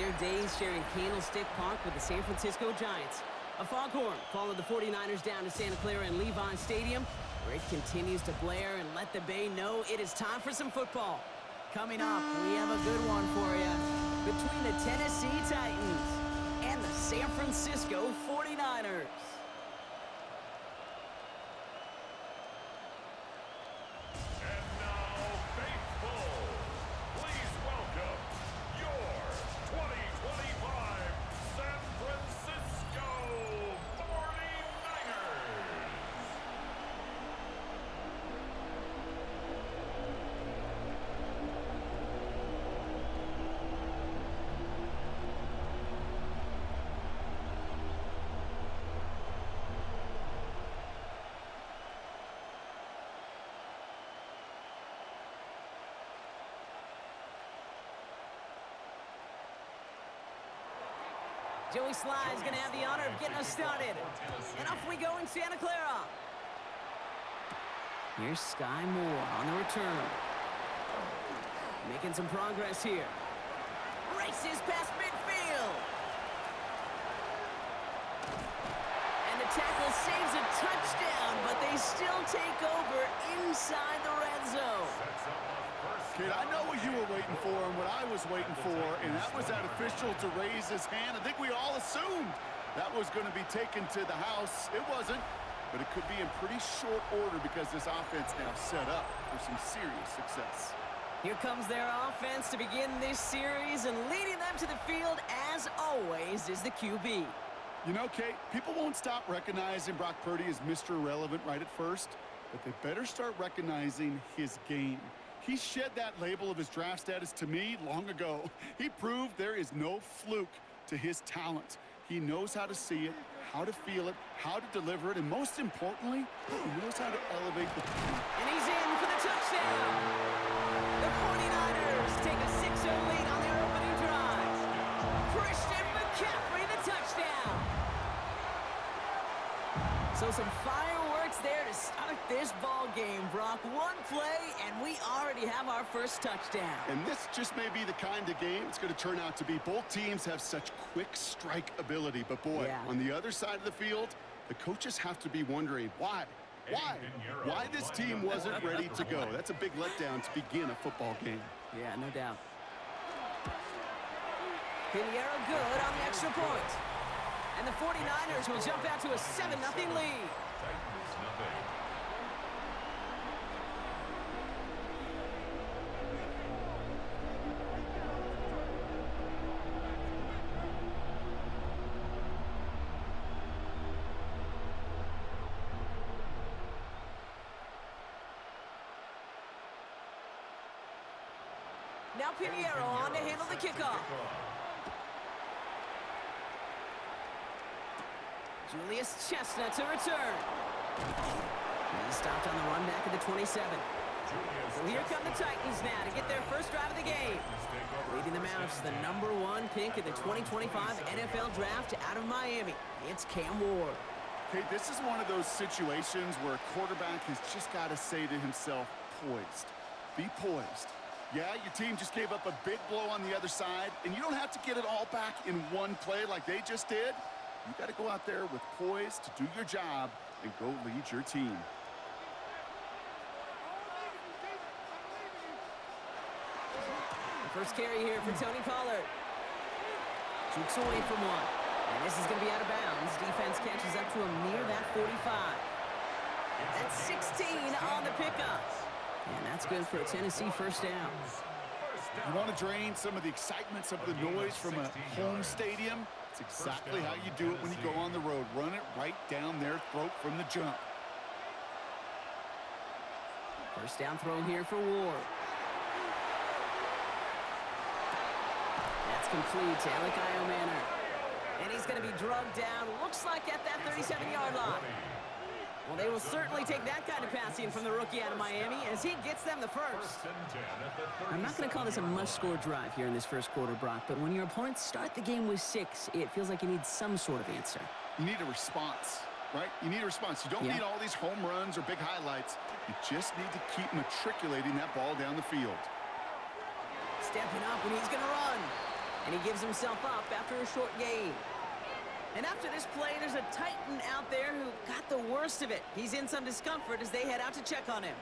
their days sharing Candlestick Park with the San Francisco Giants. A foghorn followed the 49ers down to Santa Clara and Levi Stadium, where it continues to blare and let the Bay know it is time for some football. Coming up, we have a good one for you. Between the Tennessee Titans and the San Francisco 49ers. Joey Sly is going to have the honor of getting us started. And off we go in Santa Clara. Here's Sky Moore on the return. Making some progress here. Races past midfield. And the tackle saves a touchdown, but they still take over inside the red zone. Kid, I know what you were waiting for and what I was waiting for, and that was that official to raise his hand. I think we all assumed that was going to be taken to the house. It wasn't, but it could be in pretty short order because this offense now set up for some serious success. Here comes their offense to begin this series, and leading them to the field, as always, is the QB. You know, Kate, people won't stop recognizing Brock Purdy as Mr. Irrelevant right at first, but they better start recognizing his game. He shed that label of his draft status to me long ago. He proved there is no fluke to his talent. He knows how to see it, how to feel it, how to deliver it, and most importantly, he knows how to elevate the team. And he's in for the touchdown. The 49ers take a 6-0 lead on their opening drive. Christian McCaffrey, the touchdown. So some fireworks there to start this ball game, Brock. One play, and we already have our first touchdown. And this just may be the kind of game it's going to turn out to be. Both teams have such quick strike ability, but boy, on the other side of the field, the coaches have to be wondering why. Why this team wasn't ready to go. That's a big letdown to begin a football game. Yeah, no doubt. Pinheiro good on the extra point. And the 49ers will jump out to a 7-0 lead. Now Pinheiro on to handle the kickoff. Julius Chestnut to return. He's stopped on the run back at the 27. So here come the Titans now to get their first drive of the game. Leading them out is the #1 pick in the 2025 NFL Draft out of Miami. It's Cam Ward. Hey, this is one of those situations where a quarterback has just got to say to himself, poised. Be poised. Yeah, your team just gave up a big blow on the other side, and you don't have to get it all back in one play like they just did. You got to go out there with poise to do your job and go lead your team. The first carry here for Tony Pollard. Jukes away from one. And this is going to be out of bounds. Defense catches up to him near that 45. That's 16 on the pickup. And that's good for a Tennessee first down. You want to drain some of the excitement, some of the noise from a home stadium? It's exactly how you do it when you go on the road. Run it right down their throat from the jump. First down throw here for Ward. That's complete to Elikayo Manor. And he's going to be drugged down, looks like at that 37-yard line. Well, they will certainly take that kind of passing from the rookie out of Miami as he gets them the first. I'm not going to call this a must-score drive here in this first quarter, Brock, but when your opponents start the game with 6, it feels like you need some sort of answer. You need a response, right? You need a response. You don't need all these home runs or big highlights. You just need to keep matriculating that ball down the field. Stepping up, and he's going to run. And he gives himself up after a short gain. And after this play, there's a Titan out there who got the worst of it. He's in some discomfort as they head out to check on him.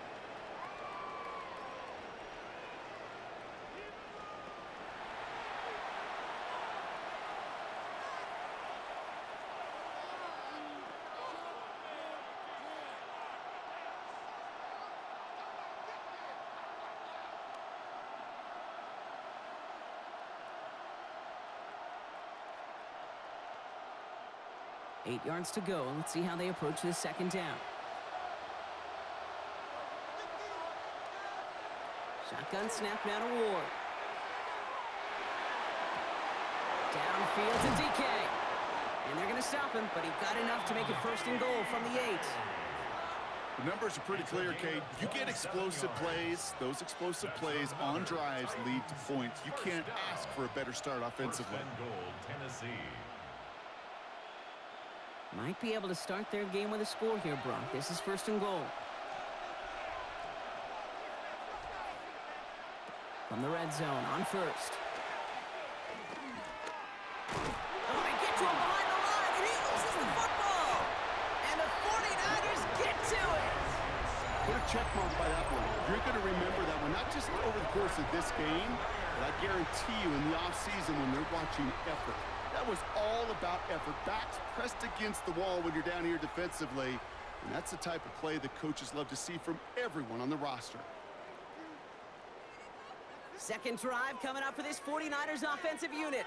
Eight yards to go. Let's see how they approach this second down. Shotgun snap now to Ward. Downfield to DK. And they're going to stop him, but he got enough to make it 1st and goal from the 8. The numbers are pretty clear, Kate. You get explosive plays. Those explosive plays on drives lead to points. You can't ask for a better start offensively. Might be able to start their game with a score here, Brock. This is 1st and goal. From the red zone on 1st. Oh, they get to him behind the line, and he loses the football. And the 49ers get to it. Put a check mark by that one. You're going to remember that one, not just over the course of this game, but I guarantee you in the offseason when they're watching effort. That was all about effort. Backs pressed against the wall when you're down here defensively. And that's the type of play that coaches love to see from everyone on the roster. Second drive coming up for this 49ers offensive unit.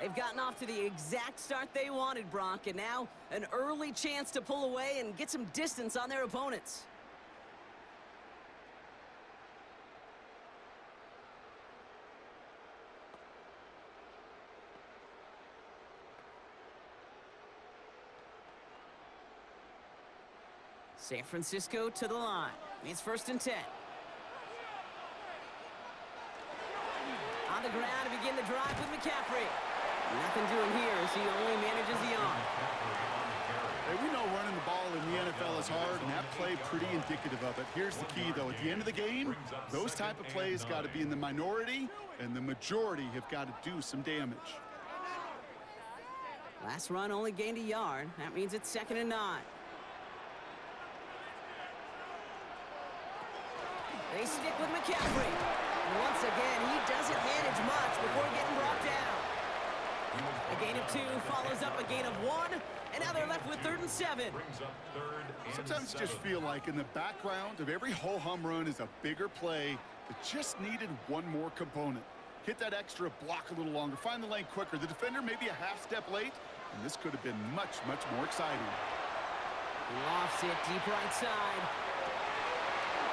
They've gotten off to the exact start they wanted, Brock, and now an early chance to pull away and get some distance on their opponents. San Francisco to the line. It's 1st and 10. On the ground to begin the drive with McCaffrey. Nothing doing here as he only manages the arm. Hey, we know running the ball in the NFL is hard, and that play pretty indicative of it. Here's the key, though. At the end of the game, those type of plays got to be in the minority, and the majority have got to do some damage. Last run only gained a yard. That means it's 2nd and 9. They stick with McCaffrey. And once again, he doesn't manage much before getting brought down. A gain of 2 follows up a gain of 1, and now they're left with 3rd and 7. Sometimes you just feel like in the background of every ho-hum run is a bigger play that just needed one more component. Hit that extra block a little longer, find the lane quicker. The defender maybe a half step late, and this could have been much, much more exciting. Lofts it deep right side.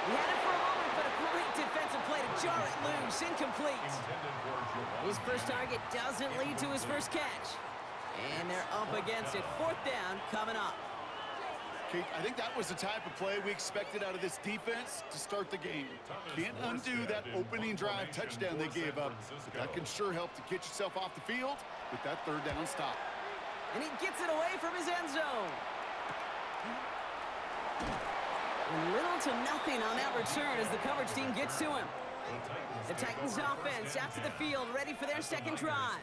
He had it for a moment, but a great defensive play to jar it loose. Incomplete. His first target doesn't lead to his first catch. And they're up against it. 4th down coming up. Kate, I think that was the type of play we expected out of this defense to start the game. Can't undo that opening drive touchdown they gave up. But that can sure help to get yourself off the field with that 3rd down stop. And he gets it away from his end zone. Little to nothing on that return as the coverage team gets to him. The Titans offense out to the field, ready for their 2nd drive.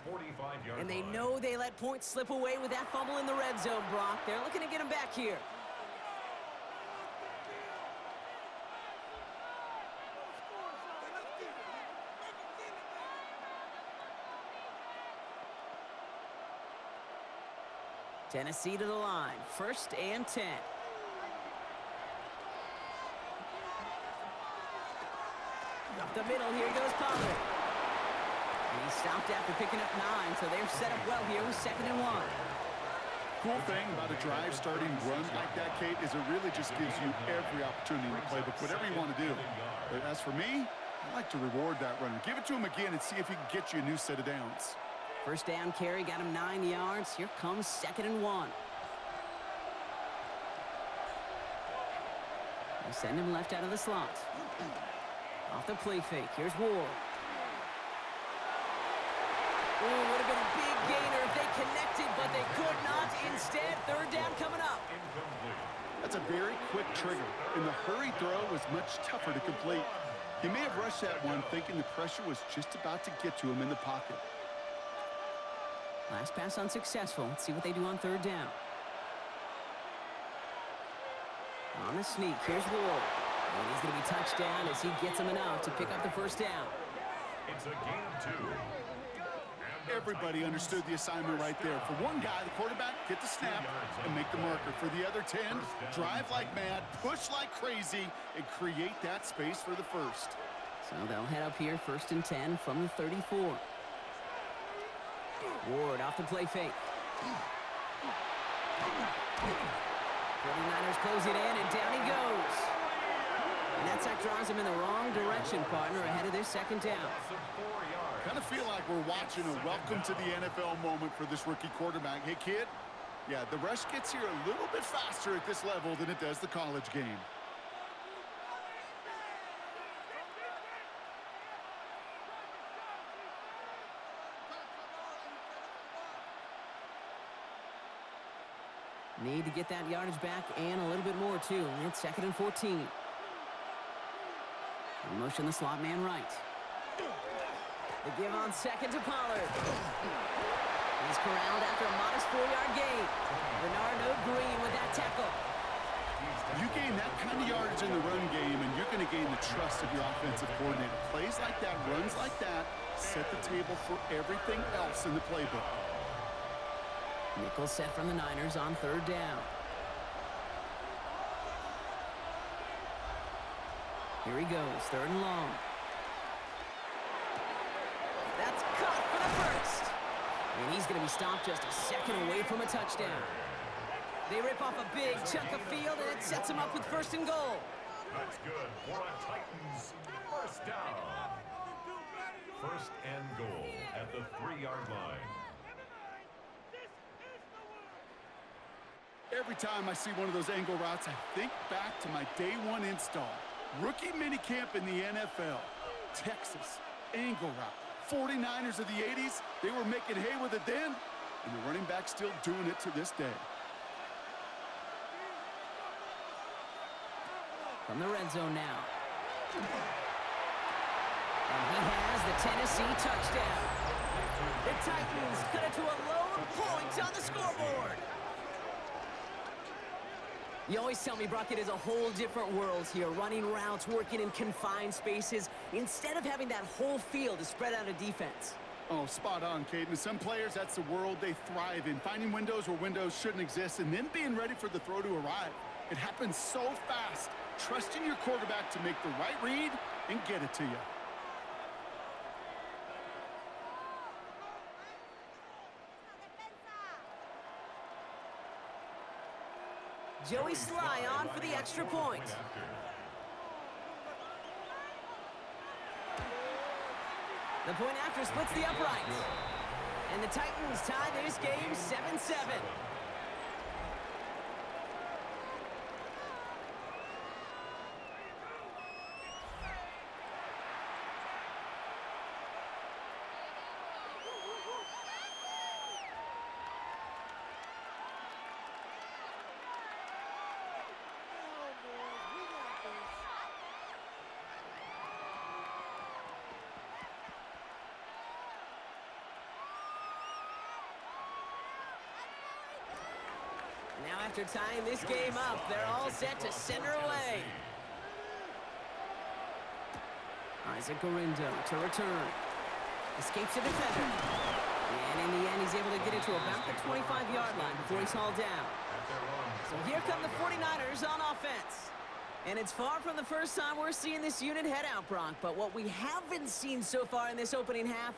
And they know they let points slip away with that fumble in the red zone, Brock. They're looking to get him back here. Tennessee to the line, 1st and 10. Up the middle, here goes Pollard. And he stopped after picking up 9, so they're set up well here with 2nd and 1. Cool thing about a drive starting run like that, Kate, is it really just gives you every opportunity in the playbook, whatever you want to do. But as for me, I like to reward that runner. Give it to him again and see if he can get you a new set of downs. 1st down carry got him 9 yards. Here comes 2nd and 1. They send him left out of the slot. Off the play fake. Here's Ward. Oh, would have been a big gainer if they connected, but they could not. Instead, 3rd down coming up. That's a very quick trigger, and the hurry throw was much tougher to complete. He may have rushed that one thinking the pressure was just about to get to him in the pocket. Last pass unsuccessful. Let's see what they do on third down. On the sneak, here's Ward. And he's going to be touched down as he gets him enough to pick up the first down. It's a gain of 2. Everybody understood the assignment right there. For one guy, the quarterback, get the snap and make the marker. For the other 10, drive like mad, push like crazy, and create that space for the first. So they'll head up here, 1st and 10 from the 34. Ward off the play fake. 49ers close it in, and down he goes. And that sack drives him in the wrong direction, partner, ahead of this second down. Kind of feel like we're watching a welcome to the NFL moment for this rookie quarterback. Hey, kid, yeah, the rush gets here a little bit faster at this level than it does the college game. Need to get that yardage back and a little bit more, too. It's 2nd and 14. In motion, the slot man right. The give on 2nd to Pollard. He's corralled after a modest 4-yard gain. Bernardo Green with that tackle. You gain that kind of yardage in the run game, and you're going to gain the trust of your offensive coordinator. Plays like that, runs like that, set the table for everything else in the playbook. Nickel set from the Niners on third down. Here he goes, 3rd and long. That's caught for the first. And he's going to be stopped just a second away from a touchdown. They rip off a big chunk of field, and it sets him up with 1st and goal. That's good for a Titans first down. 1st and goal at the 3-yard line. Every time I see one of those angle routes, I think back to my day 1 install. Rookie minicamp in the NFL. Texas, angle route. 49ers of the 80s, they were making hay with it then, and the running back's still doing it to this day. From the red zone now. And he has the Tennessee touchdown. The Titans cut it to a lone point on the scoreboard. You always tell me, Brock, it is a whole different world here, running routes, working in confined spaces, instead of having that whole field to spread out a defense. Oh, spot on, Caden. Some players, that's the world they thrive in, finding windows where windows shouldn't exist, and then being ready for the throw to arrive. It happens so fast. Trusting your quarterback to make the right read and get it to you. Joey Sly on for the extra point. The point after splits the upright. And the Titans tie this game 7-7. Now after tying this game up, they're all set to send her away. Isaac Gorindo to return. Escapes the defender. And in the end, he's able to get it to about the 25-yard line before he's hauled down. So here come the 49ers on offense. And it's far from the first time we're seeing this unit head out, Brock. But what we haven't seen so far in this opening half,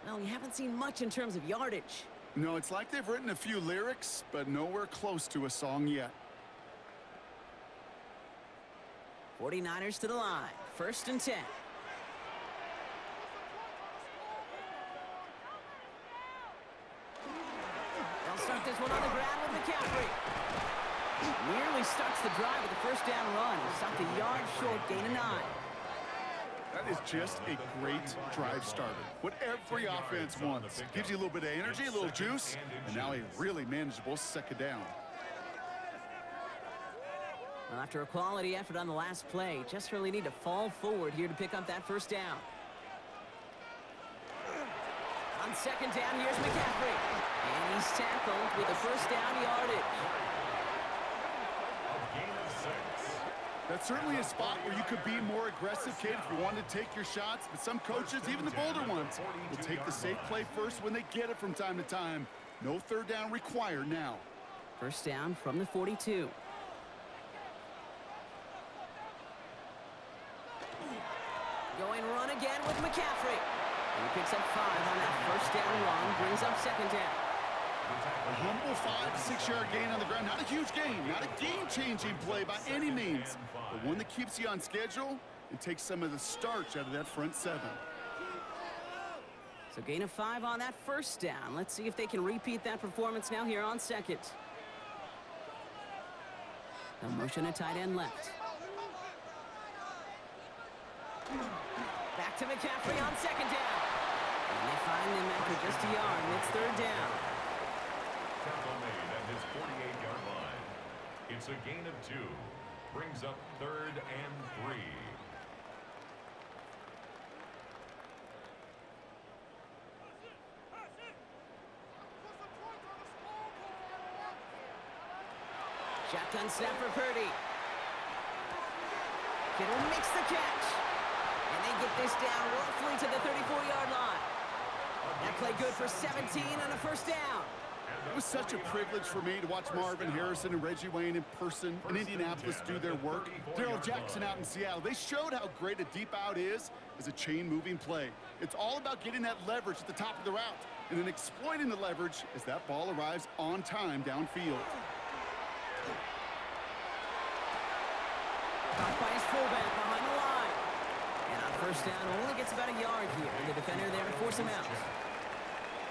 well, we haven't seen much in terms of yardage. No, it's like they've written a few lyrics, but nowhere close to a song yet. 49ers to the line. 1st and 10. They'll start this one on the ground with McCaffrey. Nearly starts the drive with a first down run. He stopped a yard short, gain of 9. That is just a great drive starter. What every offense wants. Gives you a little bit of energy, a little juice, and now a really manageable second down. Well, after a quality effort on the last play, just really need to fall forward here to pick up that first down. On second down, here's McCaffrey. And he's tackled with a first down yardage. A gain of 6. That's certainly a spot where you could be more aggressive, kid, if you wanted to take your shots. But some coaches, even the bolder ones, will take the safe play first when they get it from time to time. No third down required now. First down from the 42. Going run again with McCaffrey. And he picks up 5 on that first down run, brings up second down. A humble 5 to 6 yard gain on the ground. Not a huge gain, not a game-changing play by any means, but one that keeps you on schedule and takes some of the starch out of that front 7. So gain of 5 on that first down. Let's see if they can repeat that performance now here on second. The motion a tight end left. Back to McCaffrey on second down. And they find him after just a yard, and it's third down. Tackle made at his 48-yard line. It's a gain of 2. Brings up third and 3. Shotgun snap for Purdy. Kittle makes the catch. And they get this down roughly to the 34-yard line. That play good for 17 and a first down. It was such a privilege for me to watch Marvin Harrison and Reggie Wayne in person in Indianapolis do their work. Darrell Jackson out in Seattle. They showed how great a deep out is as a chain-moving play. It's all about getting that leverage at the top of the route and then exploiting the leverage as that ball arrives on time downfield. Caught by his fullback behind the line. And on first down, only gets about a yard here. And the defender there to force him out.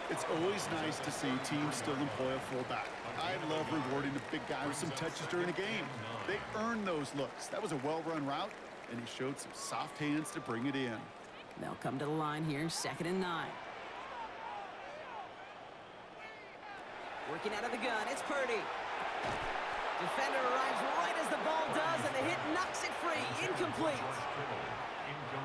It's always nice to see teams still employ a fullback. I love rewarding the big guy with some touches during a game. They earn those looks. That was a well-run route, and he showed some soft hands to bring it in. They'll come to the line here, 2nd and 9. Working out of the gun, it's Purdy. Defender arrives right as the ball does, and the hit knocks it free. Incomplete.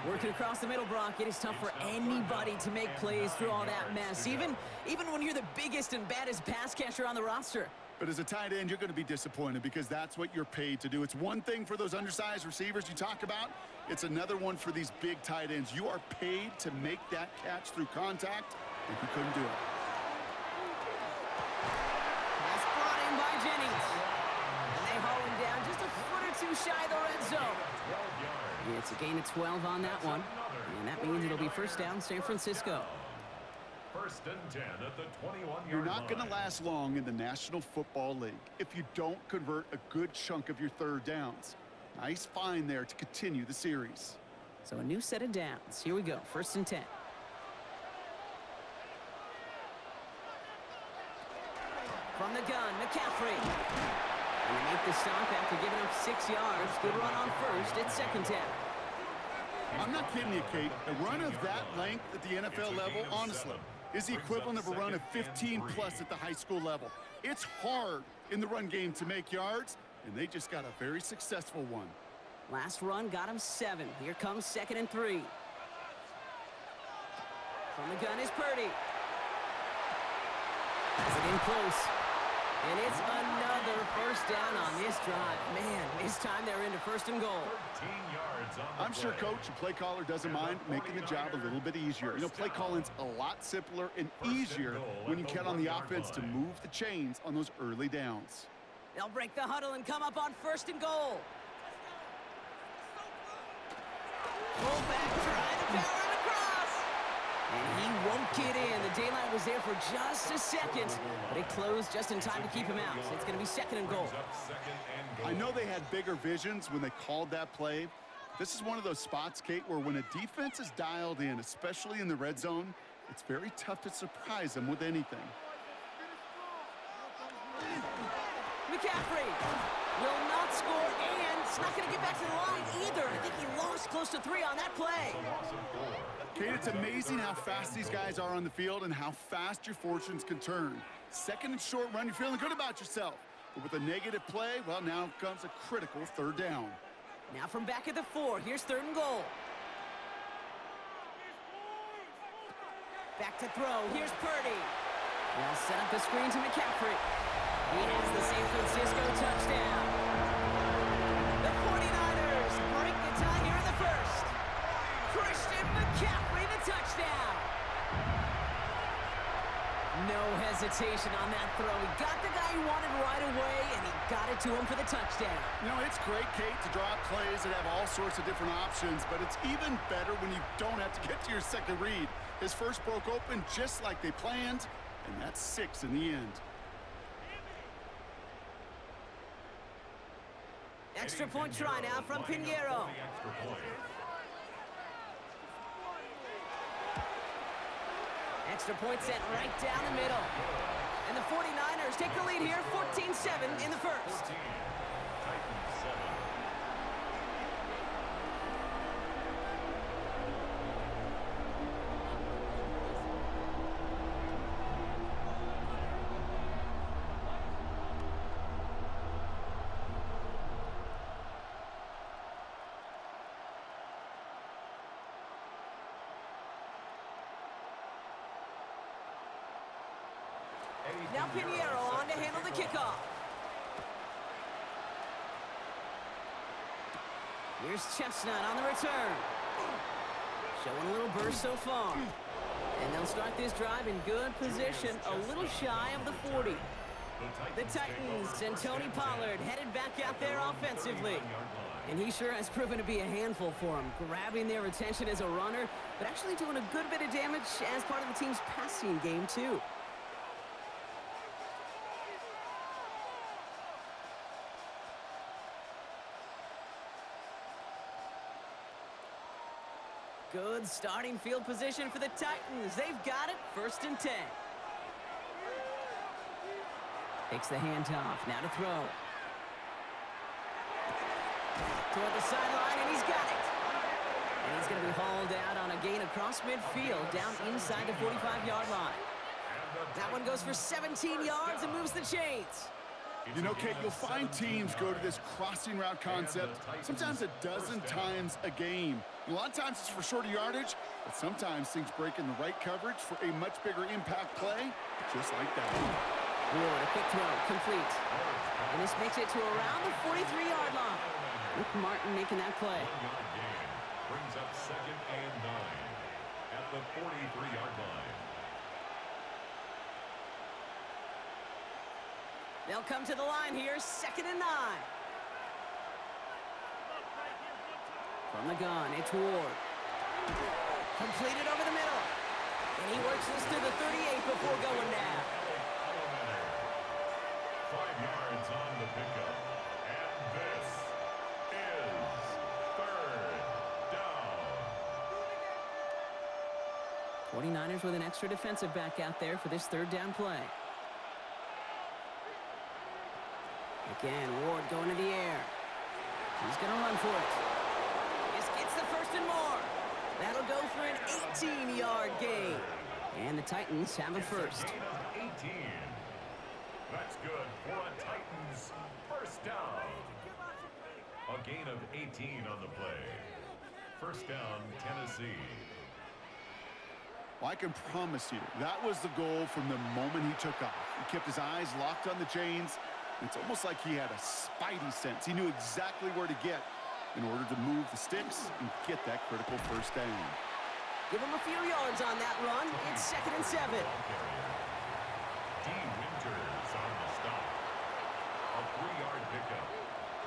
Working across the middle, Brock, it is tough for anybody to make plays through all that mess, even when you're the biggest and baddest pass catcher on the roster. But as a tight end, you're going to be disappointed because that's what you're paid to do. It's one thing for those undersized receivers you talk about. It's another one for these big tight ends. You are paid to make that catch through contact, and you couldn't do it. That's brought in by Jennings. And they haul him down just a foot or two shy of the red zone. It's a gain of 12 on that one. And that means it'll be first down, San Francisco. First and 10 at the 21-yard line. You're not going to last long in the National Football League if you don't convert a good chunk of your third downs. Nice find there to continue the series. So a new set of downs. Here we go, 1st and 10. From the gun, McCaffrey. And they make the stop after giving up 6 yards. Good run on first. It's 2nd down. I'm not kidding you, Kate. A run of that length at the NFL level, honestly, is the equivalent of a run of 15-plus at the high school level. It's hard in the run game to make yards, and they just got a very successful one. Last run got him 7. Here comes 2nd and 3. From the gun is Purdy. Has it in close. And it's another first down on this drive. Man, this time they're into 1st and goal. 13 yards on the I'm sure coach and play caller doesn't mind making the job a little bit easier. You know, play calling's a lot simpler and easier when you count on the offense to move the chains on those early downs. They'll break the huddle and come up on 1st and goal. Fullback trying to power it across. And he won't get in. The daylight was there for just a second, but it closed just in time to keep him out. So it's going to be 2nd and goal. I know they had bigger visions when they called that play. This is one of those spots, Kate, where when a defense is dialed in, especially in the red zone, it's very tough to surprise them with anything. McCaffrey will not score, and it's not going to get back to the line either. I think he lost close to 3 on that play. Kate, it's amazing how fast these guys are on the field and how fast your fortunes can turn. 2nd and short run, you're feeling good about yourself. But with a negative play, well, now comes a critical 3rd down. Now from back at the 4, here's 3rd and goal. Back to throw. Here's Purdy. They'll set up the screen to McCaffrey. He has the San Francisco touchdown. The 49ers break the tie here in the first. Christian McCaffrey, the touchdown. No hesitation on that throw. He got the guy he wanted right away, and he got it to him for the touchdown. You know, it's great, Kate, to draw up plays that have all sorts of different options, but it's even better when you don't have to get to your second read. His first broke open just like they planned, and that's 6 in the end. Extra point try now from Pinheiro. Extra point set right down the middle. And the 49ers take the lead here, 14-7 in the first. Titans 7. Now Pinheiro on to handle the kickoff. Here's Chestnut on the return. Showing a little burst so far. And they'll start this drive in good position, a little shy of the 40. The Titans and Tony Pollard headed back out there offensively. And he sure has proven to be a handful for them, grabbing their attention as a runner, but actually doing a good bit of damage as part of the team's passing game, too. Good starting field position for the Titans. They've got it, 1st and 10. Takes the handoff, now to throw. Toward the sideline, and he's got it. And he's going to be hauled out on a gain across midfield, down inside the 45-yard line. That one goes for 17 yards and moves the chains. You know, Kate, you'll find teams go to this crossing route concept sometimes a dozen times a game. A lot of times it's for shorter yardage, but sometimes things break in the right coverage for a much bigger impact play, just like that. Ward, a quick throw, complete. And this makes it to around the 43-yard line. Rick Martin making that play. Brings up 2nd and 9 at the 43-yard line. They'll come to the line here, 2nd and 9. From the gun, it's Ward. Completed over the middle. And he works this to the 38 before going down. 5 yards on the pickup. And this is 3rd down. 49ers with an extra defensive back out there for this 3rd down play. Again, Ward going to the air. He's going to run for it. This gets the 1st and more. That'll go for an 18-yard gain. And the Titans have a 1st. 18. That's good for a Titans 1st down. A gain of 18 on the play. 1st down, Tennessee. Well, I can promise you, that was the goal from the moment he took off. He kept his eyes locked on the chains. It's almost like he had a spidey sense. He knew exactly where to get in order to move the sticks and get that critical 1st down. Give him a few yards on that run. It's 2nd and 7. D. Winters on the stop. A 3-yard pickup.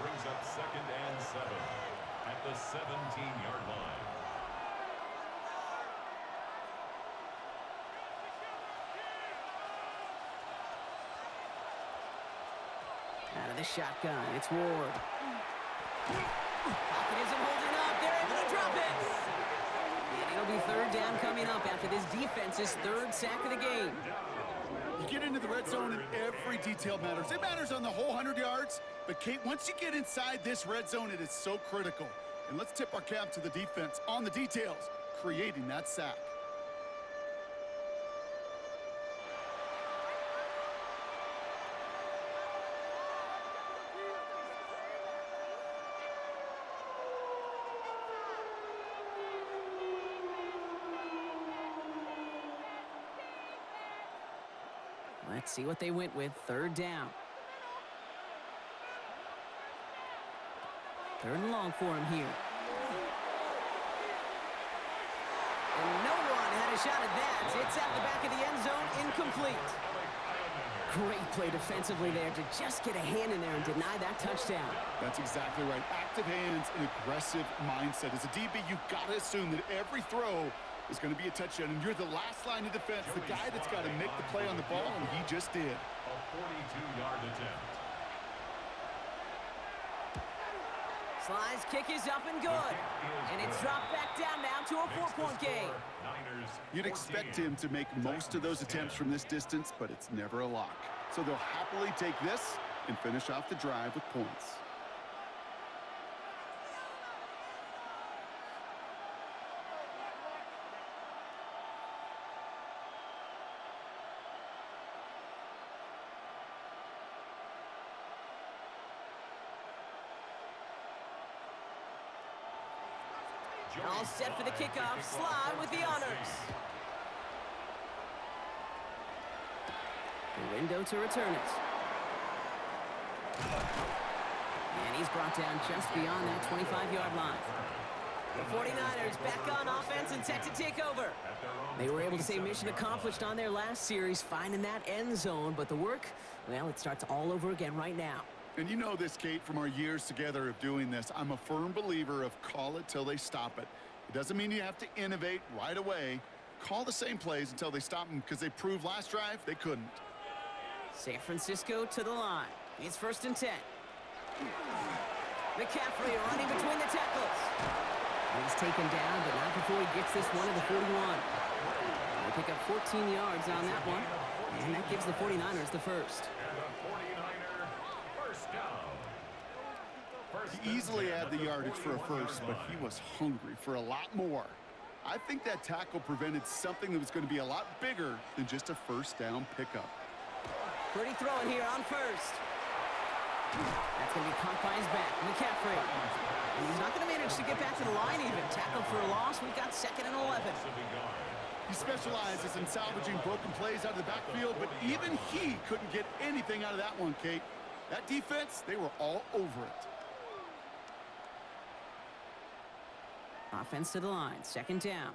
Brings up 2nd and 7 at the 17-yard line. Out of the shotgun, it's Ward. Pocket isn't holding up. They're able to drop it. And it'll be 3rd down coming up after this defense's 3rd sack of the game. You get into the red zone and every detail matters. It matters on the whole 100 yards. But, Kate, once you get inside this red zone, it is so critical. And let's tip our cap to the defense on the details, creating that sack. Let's see what they went with. Third down. Third and long for him here. And no one had a shot at that. It's at the back of the end zone, incomplete. Great play defensively there to just get a hand in there and deny that touchdown. That's exactly right. Active hands and aggressive mindset. As a DB, you've got to assume that every throw is going to be a touchdown, and you're the last line of defense, the guy that's got to make the play on the ball, and he just did. A 42-yard attempt. Sly's kick is up and good. And it's dropped back down now to a 4-point game. You'd expect him to make most of those attempts from this distance, but it's never a lock. So they'll happily take this and finish off the drive with points. All set for the kickoff. Sly with the honors. The window to return it. And he's brought down just beyond that 25-yard line. The 49ers back on offense and set to take over. They were able to say mission accomplished on their last series, finding that end zone. But the work, well, it starts all over again right now. And you know this, Kate, from our years together of doing this. I'm a firm believer of call it till they stop it. It doesn't mean you have to innovate right away. Call the same plays until they stop them, because they proved last drive they couldn't. San Francisco to the line. It's 1st and 10. McCaffrey running between the tackles. And he's taken down, but not before he gets this one to the 41. They pick up 14 yards on that one, and that gives the 49ers the first. He easily had the yardage for a first, but he was hungry for a lot more. I think that tackle prevented something that was going to be a lot bigger than just a first down pickup. Pretty throwing here on first. That's going to be caught by his back. McCaffrey. And he's not going to manage to get back to the line even. Tackle for a loss. We've got 2nd and 11. He specializes in salvaging broken plays out of the backfield, but even he couldn't get anything out of that one, Kate. That defense, they were all over it. Offense to the line. 2nd down.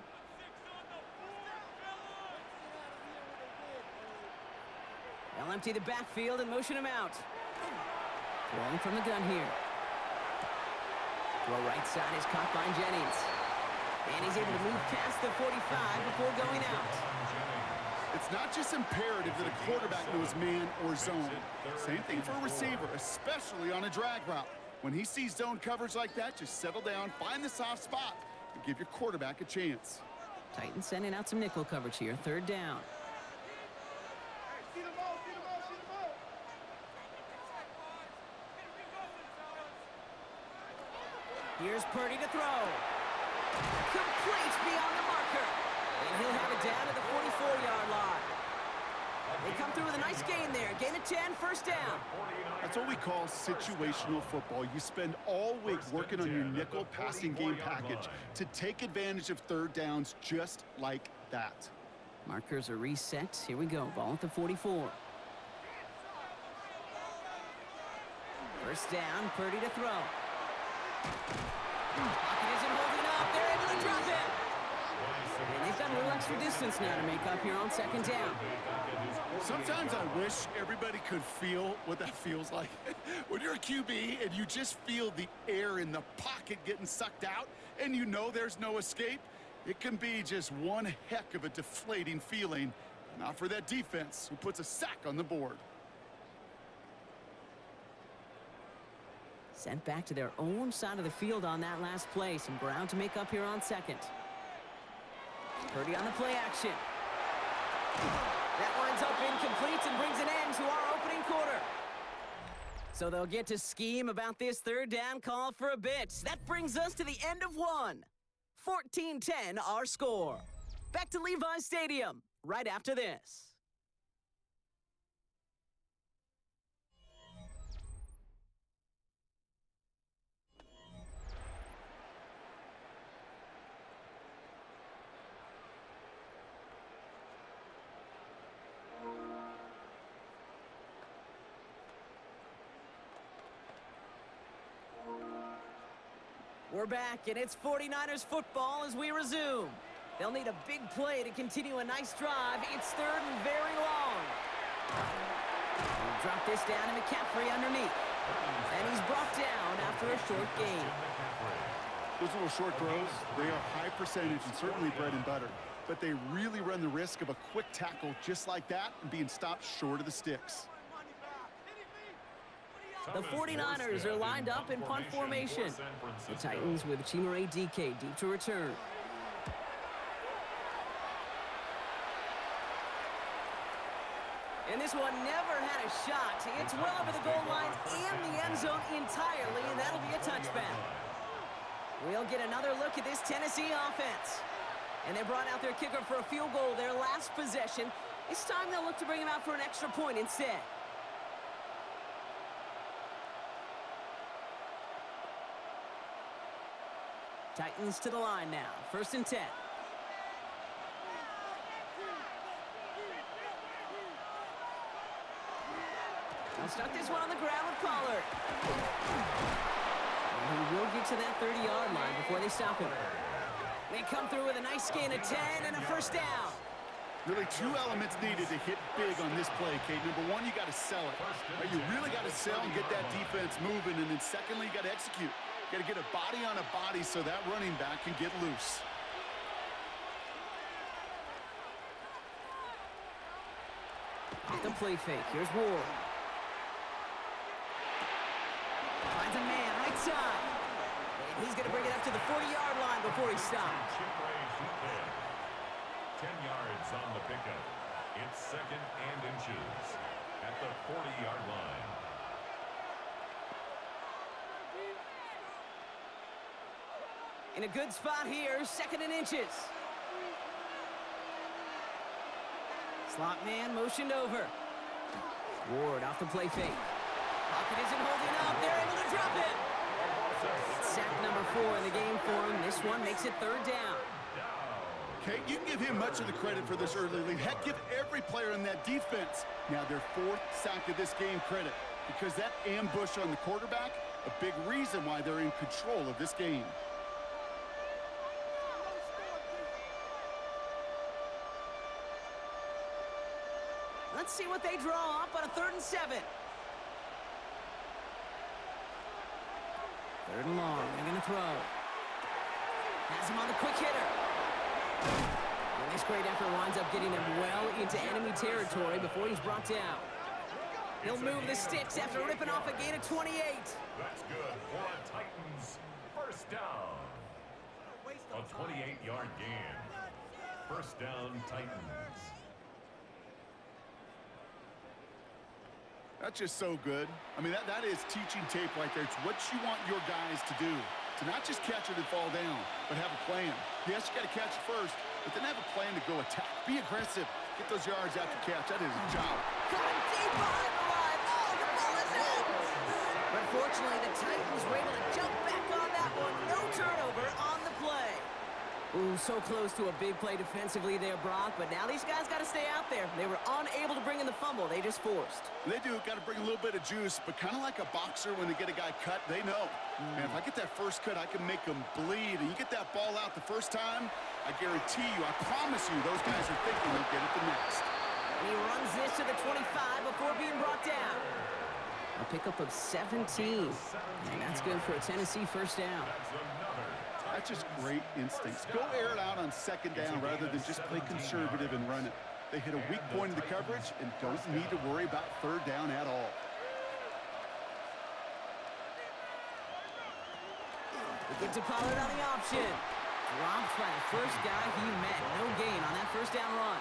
They'll empty the backfield and motion him out. Throwing from the gun here. Throw right side is caught by Jennings. And he's able to move past the 45 before going out. It's not just imperative that a quarterback knows man or zone. Same thing for a receiver, especially on a drag route. When he sees zone coverage like that, just settle down, find the soft spot, and give your quarterback a chance. Titans sending out some nickel coverage here. 3rd down. Here's Purdy to throw. Complete beyond the marker. And he'll have it down to the 44-yard line. They come through with a nice gain there. Gain of 10, 1st down. That's what we call situational football. You spend all week working on your nickel passing game package to take advantage of 3rd downs just like that. Markers are reset. Here we go. Ball at the 44. 1st down. Purdy to throw. Pocket isn't holding up. They're able to drop him. And they've got a little extra distance now to make up here on 2nd down. Sometimes I wish everybody could feel what that feels like. When you're a QB and you just feel the air in the pocket getting sucked out and you know there's no escape, it can be just one heck of a deflating feeling. Not for that defense who puts a sack on the board. Sent back to their own side of the field on that last play. Some ground to make up here on 2nd. Purdy on the play action. That winds up incomplete and brings an end to our opening quarter. So they'll get to scheme about this 3rd down call for a bit. That brings us to the end of one. 14-10 our score. Back to Levi's Stadium right after this. We're back, and it's 49ers football as we resume. They'll need a big play to continue a nice drive. It's third and very long. We'll drop this down to McCaffrey underneath. And he's brought down after a short gain. Those little short throws, they are high percentage and certainly bread and butter. But they really run the risk of a quick tackle just like that and being stopped short of the sticks. The 49ers are lined up in punt formation. The Titans with Chimere DK deep to return. And this one never had a shot. It's well over the goal line and the end zone entirely, and that'll be a touchback. We'll get another look at this Tennessee offense. And they brought out their kicker for a field goal their last possession. This time they'll look to bring him out for an extra point instead. Titans to the line now. 1st and 10. They'll start this one on the ground with Pollard. And he will get to that 30-yard line before they stop him. They come through with a nice gain of 10 and a first down. Really 2 elements needed to hit big on this play, Kate. Number 1, you got to sell it. Right? You really got to sell and get that defense moving. And then secondly, you got to execute. You got to get a body on a body so that running back can get loose. Off the play fake. Here's Ward. Finds a man right side. And he's going to bring it up to the 40-yard line before he stops. 10 yards on the pickup. It's 2nd and inches at the 40-yard line. In a good spot here, 2nd and inches. Slot man motioned over. Ward off the play fake. Pocket isn't holding up. They're able to drop it. It's sack number 4 in the game for him. This one makes it 3rd down. Okay, you can give him much of the credit for this early lead. Heck, give every player in that defense now their 4th sack of this game credit, because that ambush on the quarterback, a big reason why they're in control of this game. Let's see what they draw up on a 3rd and 7. 3rd and long. They're going to throw. Has him on the quick hitter. And this great effort winds up getting him well into enemy territory before he's brought down. He'll move the sticks after ripping off a gain of 28. That's good for a Titans first down. A 28-yard gain. First down, Titans. That's just so good. I mean, that is teaching tape right there. It's what you want your guys to do. To not just catch it and fall down, but have a plan. Yes, you got to catch it first, but then have a plan to go attack. Be aggressive. Get those yards after catch. That is a job. Caught deep behind the line. Oh, the ball is in. But fortunately, the Titans were able to jump back on that one. No turnover on the play. Ooh, so close to a big play defensively there, Brock. But now these guys got to stay out there. They were unable to bring in the fumble. They just forced. They do. Got to bring a little bit of juice, but kind of like a boxer when they get a guy cut, they know. Man, if I get that first cut, I can make them bleed. And you get that ball out the first time, I guarantee you, I promise you, those guys are thinking they'll get it the next. And he runs this to the 25 before being brought down. A pickup of 17. And that's good for a Tennessee first down. That's just great instincts. Go air it out on 2nd down rather than just play conservative and run it. They hit a weak point in the coverage and don't need to worry about 3rd down at all. We get to Pollard on the option. Dropped by the first guy he met. No gain on that first down run.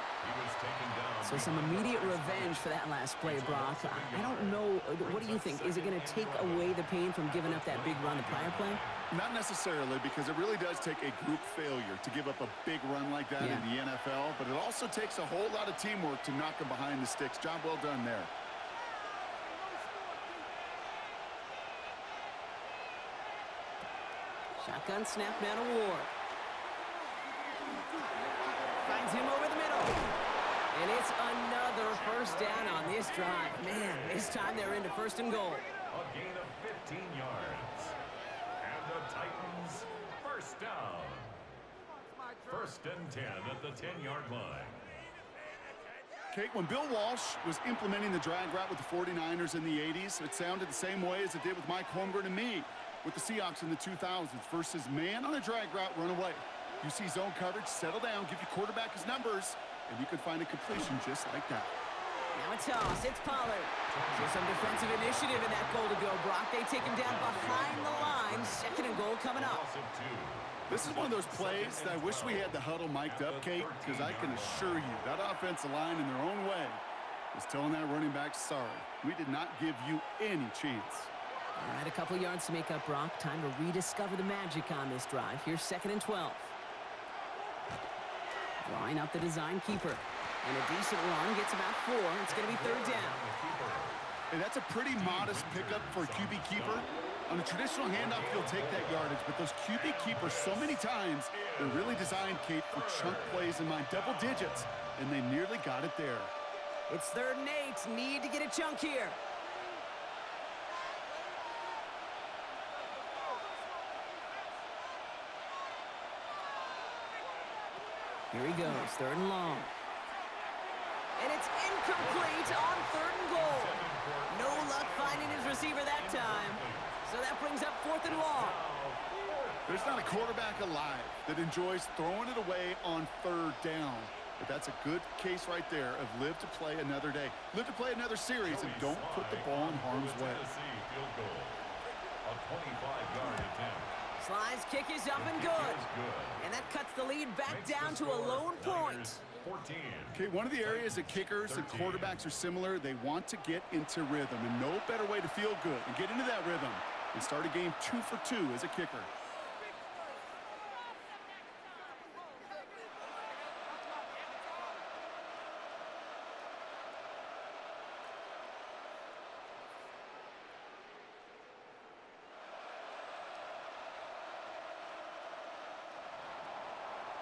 So some immediate revenge for that last play, Brock. I don't know. What do you think? Is it going to take away the pain from giving up that big run the prior play? Not necessarily, because it really does take a group failure to give up a big run like that in the NFL. But it also takes a whole lot of teamwork to knock them behind the sticks. Job well done there. Shotgun snap now to Ward. Finds him over the middle. And it's another first down on this drive. Man, this time they're into 1st and goal. A gain of 15 yards. And the Titans. First down. 1st and 10 at the 10-yard line. Kate, when Bill Walsh was implementing the drag route with the 49ers in the 80s, it sounded the same way as it did with Mike Holmgren and me with the Seahawks in the 2000s versus man on a drag route, run away. You see zone coverage, settle down, give your quarterback his numbers, and you can find a completion just like that. Now a toss. It's Pollard. So some defensive initiative in that goal to go, Brock. They take him down behind the line. 2nd and goal coming up. This is one of those plays that I wish we had the huddle mic'd up, Kate, because I can assure you that offensive line in their own way is telling that running back, sorry, we did not give you any chance. All right, a couple yards to make up, Brock. Time to rediscover the magic on this drive. Here's 2nd and 12. Drawing up the design keeper. And a decent run gets about 4. It's going to be 3rd down. Hey, that's a pretty modest pickup for a QB keeper. On a traditional handoff, you'll take that yardage, but those QB keepers, so many times, they're really designed, Kate, for chunk plays in my double digits, and they nearly got it there. It's 3rd and 8. Need to get a chunk here. Here he goes, 3rd and long. And it's incomplete on 3rd and goal. No luck finding his receiver that time. So that brings up 4th and long. There's not a quarterback alive that enjoys throwing it away on 3rd down. But that's a good case right there of live to play another day. Live to play another series and don't put the ball in harm's way. A 25-yard attempt. Sly's kick is up and good. And that cuts the lead back down to a lone point. 14. Okay, one of the areas that kickers and quarterbacks are similar, they want to get into rhythm. And no better way to feel good and get into that rhythm and start a game 2 for 2 as a kicker.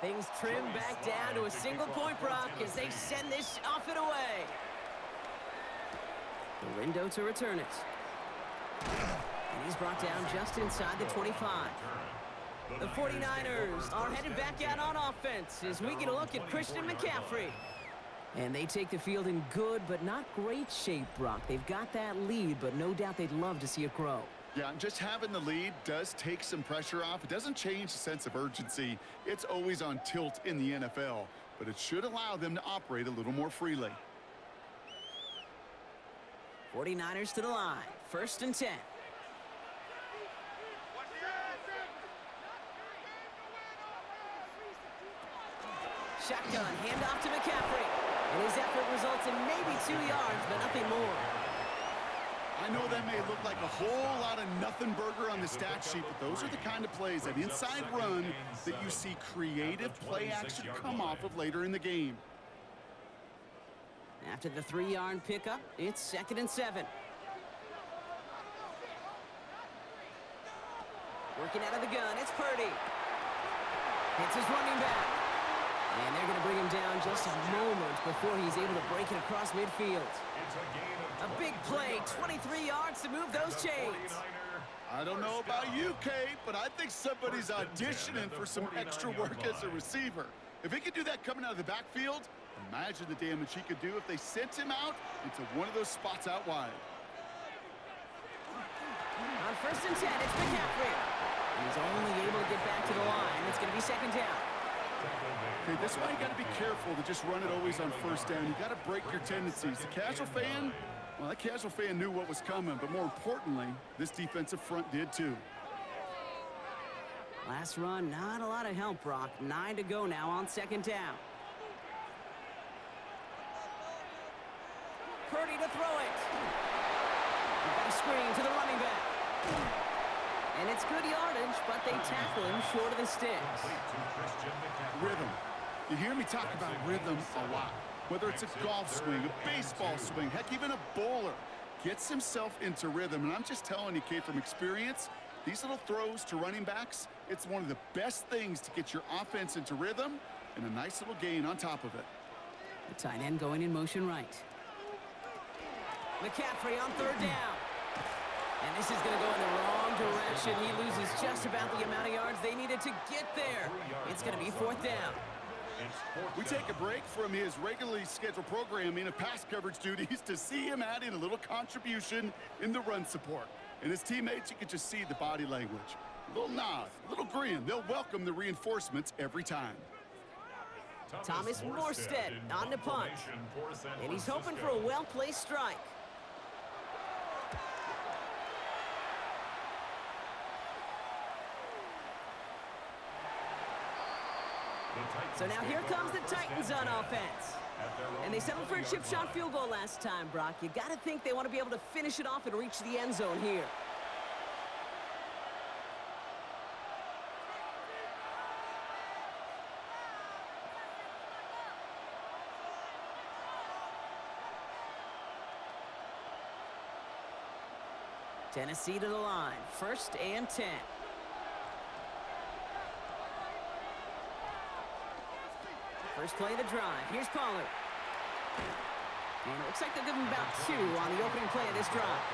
Things trim back down to a single point, Brock, as they send this off and away. The window to return it. And he's brought down just inside the 25. The 49ers are headed back out on offense as we get a look at Christian McCaffrey. And they take the field in good but not great shape, Brock. They've got that lead, but no doubt they'd love to see it grow. Yeah, just having the lead does take some pressure off. It doesn't change the sense of urgency. It's always on tilt in the NFL, but it should allow them to operate a little more freely. 49ers to the line. 1st and 10. Shotgun, handoff to McCaffrey. And his effort results in maybe 2 yards, but nothing more. I know that may look like a whole lot of nothing burger on the stat sheet, but those are the kind of plays, that inside run, that you see creative play action come off of later in the game. After the 3-yard pickup, it's 2nd and 7. Working out of the gun, it's Purdy. It's his running back. And they're going to bring him down just a moment before he's able to break it across midfield. A big play, 23 yards to move those chains. I don't know about you, Kate, but I think somebody's auditioning for some extra work as a receiver. If he could do that coming out of the backfield, imagine the damage he could do if they sent him out into one of those spots out wide. On 1st and 10, it's McCaffrey. He's only able to get back to the line. It's going to be 2nd down. Okay, this is why you got to be careful to just run it always on 1st down. You got to break your tendencies. The casual fan, well, that casual fan knew what was coming, but more importantly, this defensive front did too. Last run, not a lot of help, Brock. 9 to go now on 2nd down. Purdy to throw it. We've got a screen to the running back. And it's good yardage, but they tackle him short of the sticks. Rhythm. You hear me talk about rhythm a lot. Whether it's a golf swing, a baseball swing, heck, even a bowler gets himself into rhythm. And I'm just telling you, Kate, from experience, these little throws to running backs, it's one of the best things to get your offense into rhythm and a nice little gain on top of it. The tight end going in motion right. McCaffrey on 3rd down. And this is going to go in the wrong direction. He loses just about the amount of yards they needed to get there. It's going to be 4th down. We take a break from his regularly scheduled programming of pass coverage duties to see him add in a little contribution in the run support. And his teammates, you can just see the body language. A little nod, a little grin. They'll welcome the reinforcements every time. Thomas Morstead on the punt. And he's hoping for a well-placed strike. So now here comes the Titans on offense. And they settled for a chip shot field goal last time, Brock. You got to think they want to be able to finish it off and reach the end zone here. Tennessee to the line. 1st and 10. First play of the drive. Here's Pollard. And it looks like they'll give him about 2 on the opening play of this drive.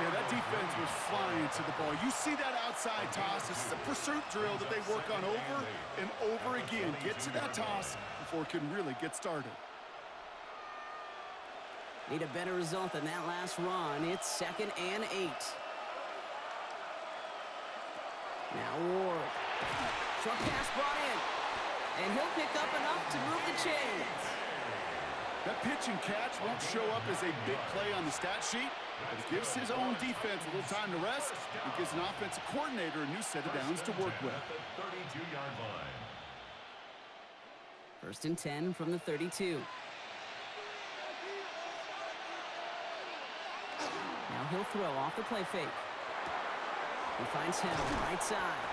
Yeah, that defense was flying to the ball. You see that outside toss. This is a pursuit drill that they work on over and over again. Get to that toss before it can really get started. Need a better result than that last run. It's 2nd and 8. Now Ward. Short pass brought in. And he'll pick up enough to move the chains. That pitch and catch won't show up as a big play on the stat sheet, but it gives his own defense a little time to rest. It gives an offensive coordinator a new set of downs to work with. 32-yard line. 1st and 10 from the 32. Now he'll throw off the play fake. He finds him right side.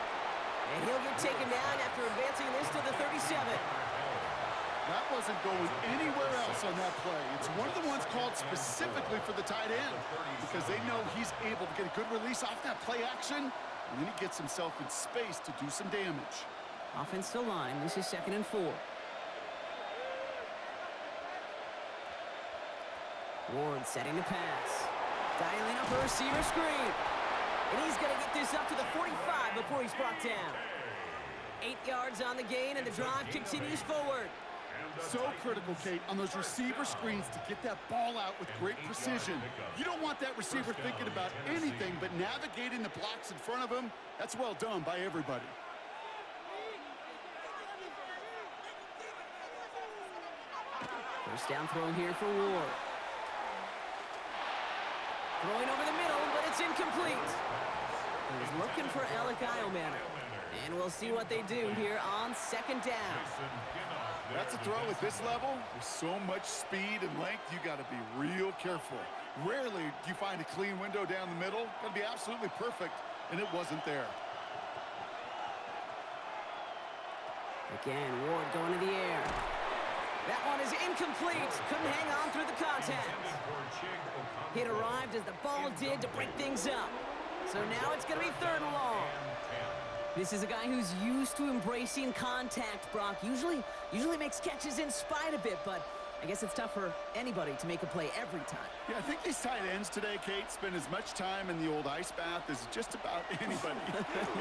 And he'll get taken down after advancing this to the 37. That wasn't going anywhere else on that play. It's one of the ones called specifically for the tight end because they know he's able to get a good release off that play action, and then he gets himself in space to do some damage. Offense to line. This is 2nd and 4. Ward setting the pass. Dialing up a receiver screen. And he's going to get this up to the 45 before he's brought down. 8 yards on the gain, and the drive continues forward. So critical, Kate, on those receiver screens to get that ball out with great precision. You don't want that receiver thinking about anything but navigating the blocks in front of him. That's well done by everybody. First down throw here for Ward. Throwing over the middle, but it's incomplete. He's looking for Alec Iomanner. And we'll see what they do here on 2nd down. That's a throw at this level. With so much speed and length, you got to be real careful. Rarely do you find a clean window down the middle. Got to be absolutely perfect, and it wasn't there. Again, Ward going to the air. That one is incomplete. Couldn't hang on through the contact. It arrived as the ball did to break things up. So now it's going to be 3rd and long. This is a guy who's used to embracing contact, Brock. Usually makes catches in spite of it, but I guess it's tough for anybody to make a play every time. Yeah, I think these tight ends today, Kate, spend as much time in the old ice bath as just about anybody.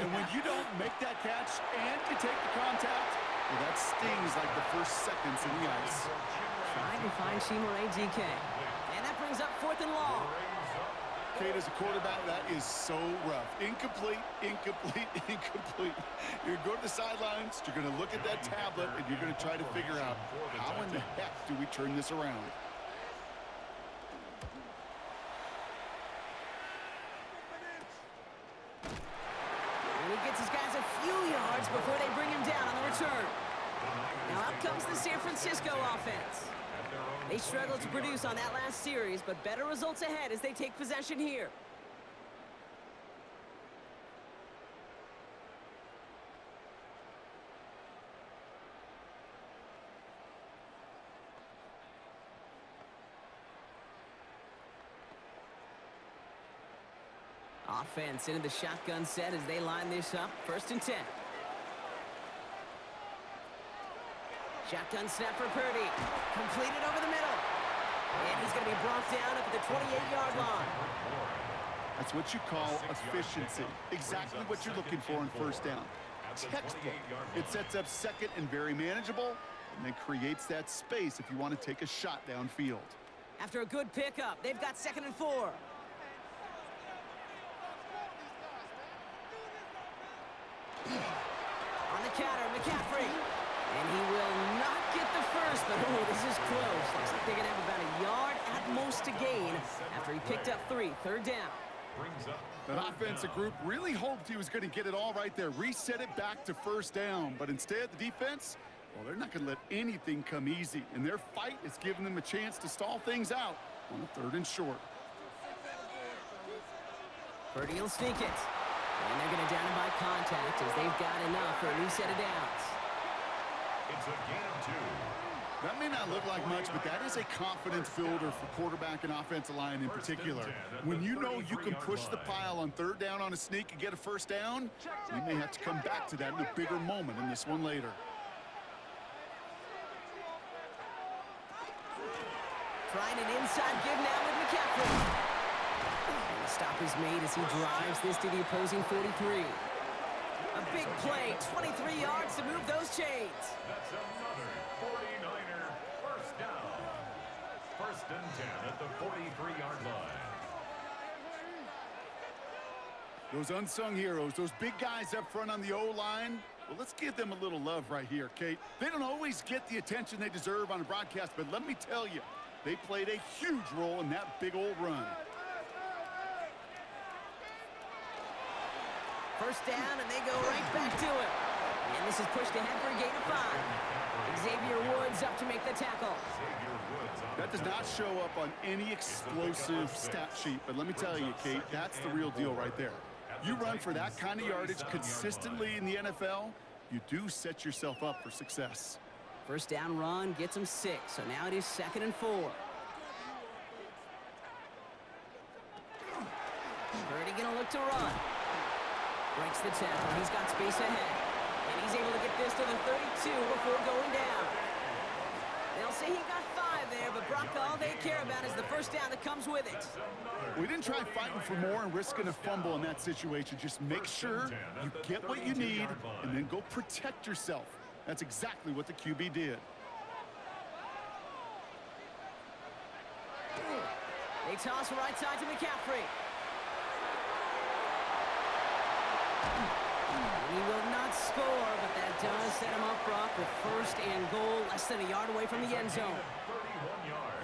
And when you don't make that catch and you take the contact, well, that stings like the first seconds in the ice. Trying to find Chimere DK. And that brings up 4th and long. Kate, as a quarterback, that is so rough. Incomplete, incomplete, incomplete. You're going to the sidelines, you're going to look at that tablet, and you're going to try to figure out how in the heck do we turn this around. And he gets his guys a few yards before they bring him down on the return. Now out comes the San Francisco offense. They struggled to produce on that last series, but better results ahead as they take possession here. Offense into the shotgun set as they line this up. 1st and 10. Shotgun snap for Purdy. Completed over the middle. And he's going to be brought down at the 28-yard line. That's what you call efficiency. Exactly what you're looking for on first down. Textbook. It sets up second and very manageable, and then creates that space if you want to take a shot downfield. After a good pickup, they've got 2nd and 4. On the counter, McCaffrey. And he will not get the first, but oh, this is close. Looks like they're going to have about a yard at most to gain after he picked up 3. 3rd down. That offensive group really hoped he was going to get it all right there, reset it back to first down. But instead, the defense, well, they're not going to let anything come easy. And their fight is giving them a chance to stall things out on a 3rd and short. Purdy will sneak it. And they're going to down him by contact as they've got enough for a new set of downs. It's a gain of 2. That may not look like much, but that is a confidence builder for quarterback and offensive line in particular. When you know you can push the pile on 3rd down on a sneak and get a first down, you may have to come back to that in a bigger moment in this one later. Trying an inside give now with McCaffrey. And the stop is made as he drives this to the opposing 43. A big play, 23 yards to move those chains. That's another 49er first down. 1st and 10 at the 43-yard line. Those unsung heroes, those big guys up front on the O-line, well, let's give them a little love right here, Kate. They don't always get the attention they deserve on a broadcast, but let me tell you, they played a huge role in that big old run. 1st down, and they go right back to it. And this is pushed ahead for a gain of 5. Xavier Woods up to make the tackle. That does not show up on any explosive stat sheet, but let me tell you, Kate, that's the real deal right there. You run for that kind of yardage consistently in the NFL, you do set yourself up for success. 1st down run gets him 6, so now it is 2nd and 4. Purdy gonna look to run. Breaks the tackle. He's got space ahead. And he's able to get this to the 32 before going down. They'll say he got 5 there, but Brock, all they care about is the 1st down that comes with it. We didn't try fighting for more and risking a fumble in that situation. Just make sure you get what you need and then go protect yourself. That's exactly what the QB did. They toss right side to McCaffrey. And he will not score, but that does set him up, Brock, with 1st and goal, less than a yard away from the end zone.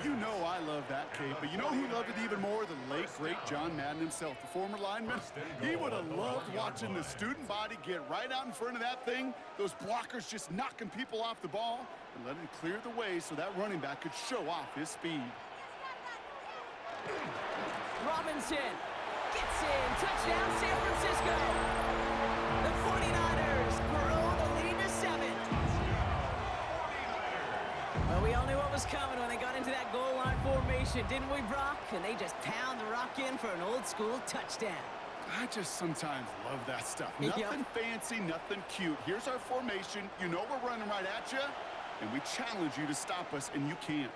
You know I love that, Kate, but you know who loved it even more? The late, great John Madden himself, the former lineman. He would have loved watching the student body get right out in front of that thing, those blockers just knocking people off the ball, and letting it clear the way so that running back could show off his speed. Robinson gets in. Touchdown, San Francisco. The 49ers grow the lead to 7. Well, we all knew what was coming when they got into that goal line formation, didn't we, Brock? And they just pound the rock in for an old-school touchdown. I just sometimes love that stuff. Nothing fancy, nothing cute. Here's our formation. You know we're running right at you, and we challenge you to stop us, and you can't.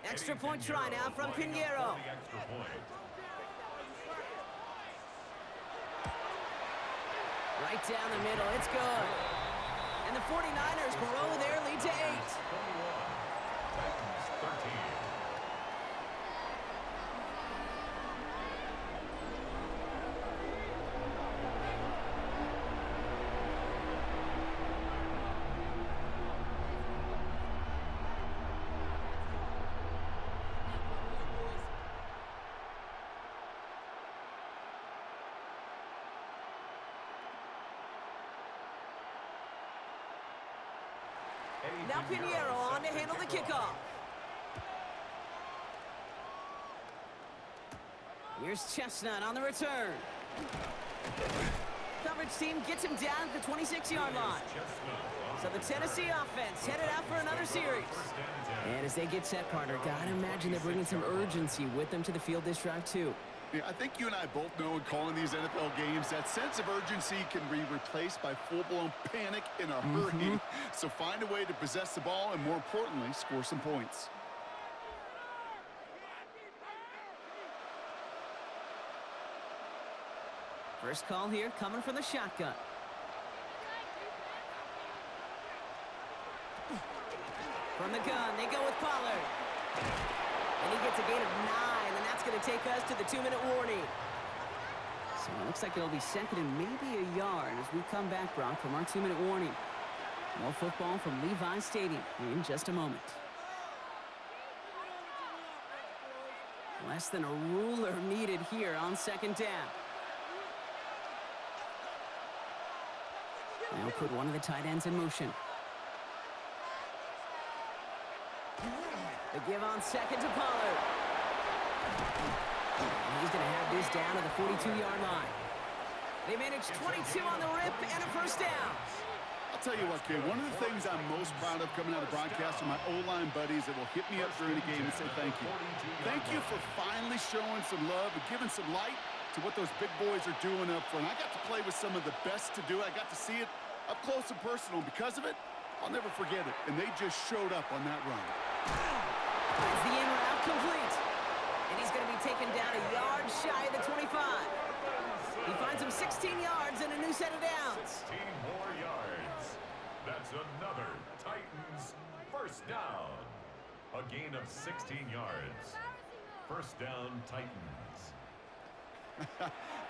Extra point try now from Pinheiro. Right down the middle, it's good. And the 49ers grow their lead to 8. Now Pinheiro on to handle the kickoff. Here's Chestnut on the return. Coverage team gets him down at the 26-yard line. So the Tennessee offense headed out for another series. And as they get set, partner, gotta imagine they're bringing some urgency with them to the field this drive too. Yeah, I think you and I both know in calling these NFL games that sense of urgency can be replaced by full-blown panic in a hurry. So find a way to possess the ball and, more importantly, score some points. First call here coming from the shotgun. From the gun, they go with Pollard. And he gets a gain of 9, and that's going to take us to the 2-minute warning. So it looks like it'll be second and maybe a yard as we come back, Brock, from our 2-minute warning. More football from Levi Stadium in just a moment. Less than a ruler needed here on second down. They'll put one of the tight ends in motion. The give on second to Pollard. And he's going to have this down to the 42-yard line. They managed 22 on the rip and a first down. I'll tell you what, kid, one of the things I'm most proud of coming out of broadcast are my O-line buddies that will hit me up during the game and say thank you. Thank you for finally showing some love and giving some light to what those big boys are doing up front. I got to play with some of the best to do it. I got to see it up close and personal. Because of it, I'll never forget it. And they just showed up on that run. Is the in route complete? And he's going to be taken down a yard shy of the 25. He finds him 16 yards and a new set of downs. 16 more yards. That's another Titans first down. A gain of 16 yards. First down, Titans.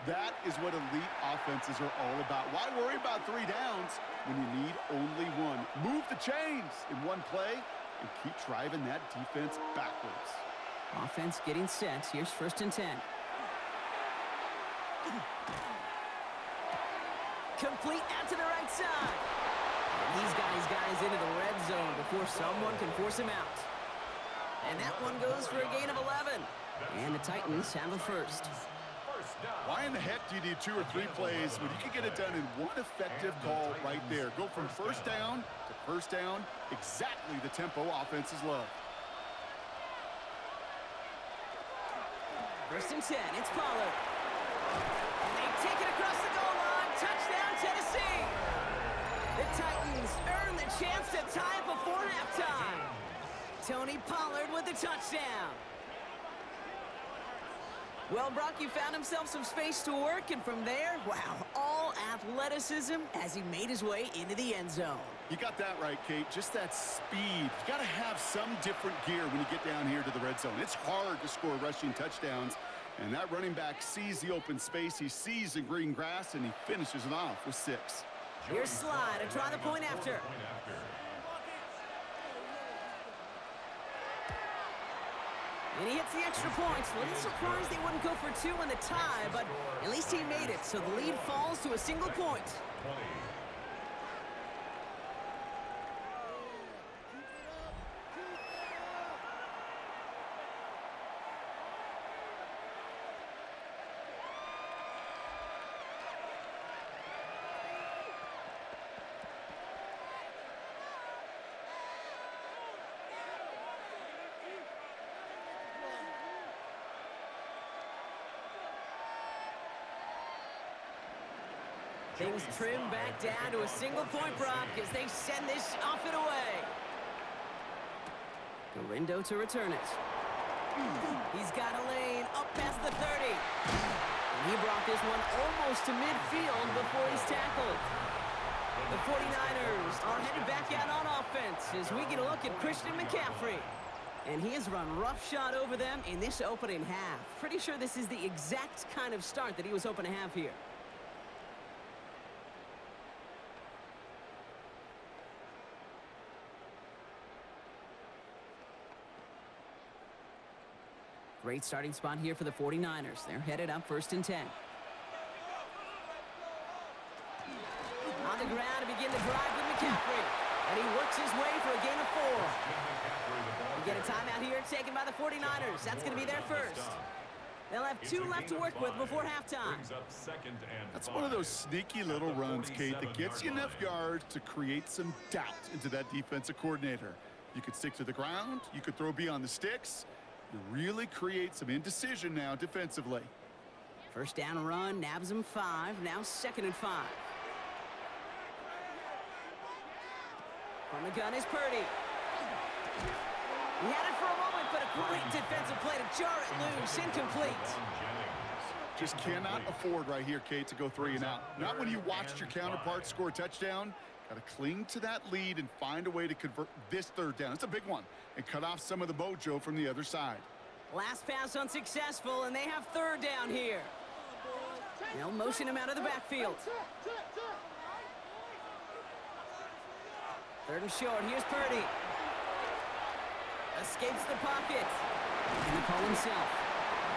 That is what elite offenses are all about. Why worry about 3 downs when you need only 1? Move the chains in one play and keep driving that defense backwards. Offense getting set. Here's first and 10. Complete out to the right side. And he's got his guys into the red zone before someone can force him out. And that one goes for a gain of 11. And the Titans have a first. Why in the heck do you need 2 or 3 plays when you can get it done in one effective call right there? Go from first down to first down, exactly the tempo offenses love. First and 10, it's Pollard. And they take it across the goal line. Touchdown, Tennessee. The Titans earn the chance to tie it before halftime. Tony Pollard with the touchdown. Well, Brock, you found himself some space to work, and from there, wow, all athleticism as he made his way into the end zone. You got that right, Kate. Just that speed. You got to have some different gear when you get down here to the red zone. It's hard to score rushing touchdowns, and that running back sees the open space. He sees the green grass, and he finishes it off with 6. Here's Slide to try the point after. And he hits the extra points. A little surprised they wouldn't go for 2 in the tie, but at least he made it, so the lead falls to a single point. 20. Things trim back down to a single point, Brock, as they send this off and away. Garindo to return it. He's got a lane up past the 30. And he brought this one almost to midfield before he's tackled. The 49ers are headed back out on offense as we get a look at Christian McCaffrey. And he has run roughshod over them in this opening half. Pretty sure this is the exact kind of start that he was hoping to have here. Great starting spot here for the 49ers. They're headed up first and 10. On the ground to begin the drive with McCaffrey. And he works his way for a gain of 4. We get a timeout here taken by the 49ers. That's going to be their first. They'll have 2 left to work with before halftime. That's one of those sneaky little runs, Kate, that gets you enough yards to create some doubt into that defensive coordinator. You could stick to the ground. You could throw beyond the sticks. You really create some indecision now defensively. First down run, nabs him 5. Now 2nd and 5. From the gun is Purdy. He had it for a moment, but a great defensive play to jar it loose. Incomplete. Just cannot afford right here, Kate, to go 3 and out. Not when you watched your counterpart score a touchdown. Got to cling to that lead and find a way to convert this 3rd down. It's a big one. And cut off some of the mojo from the other side. Last pass unsuccessful, and they have 3rd down here. They'll motion him out of the backfield. 3rd and short. Here's Purdy. Escapes the pocket. He's going to call himself.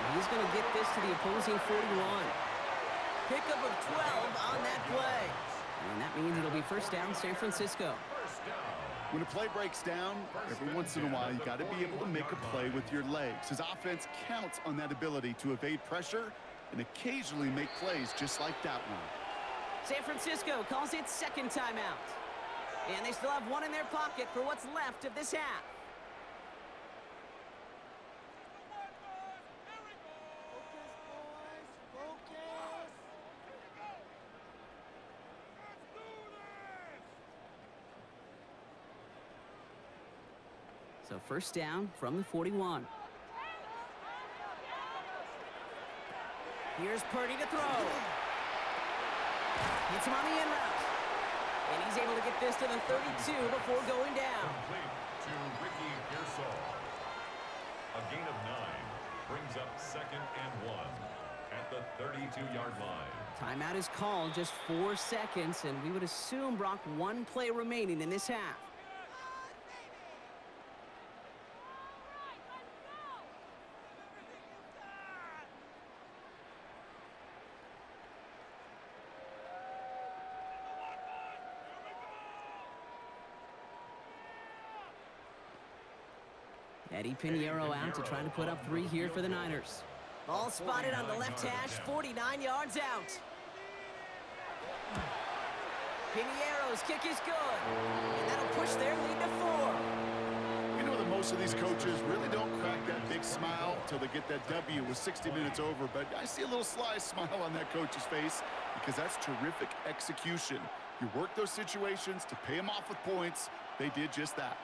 And he's going to get this to the opposing 41. Pickup of 12 on that play. And that means it'll be 1st down, San Francisco. When a play breaks down, every once in a while, you got to be able to make a play with your legs. His offense counts on that ability to evade pressure and occasionally make plays just like that one. San Francisco calls it 2nd timeout. And they still have 1 in their pocket for what's left of this half. So 1st down from the 41. Here's Purdy to throw. Hits him on the in route. And he's able to get this to the 32 before going down. Complete to Ricky Pearsall. A gain of 9 brings up 2nd and 1 at the 32-yard line. Timeout is called, just 4 seconds, and we would assume, Brock, 1 play remaining in this half. Eddie Pinheiro out to try to put up 3 here for the Niners. Ball spotted on the left hash, 49 yards out. Pinheiro's kick is good, and that'll push their lead to 4. You know that most of these coaches really don't crack that big smile until they get that W with 60 minutes over, but I see a little sly smile on that coach's face because that's terrific execution. You work those situations to pay them off with points. They did just that.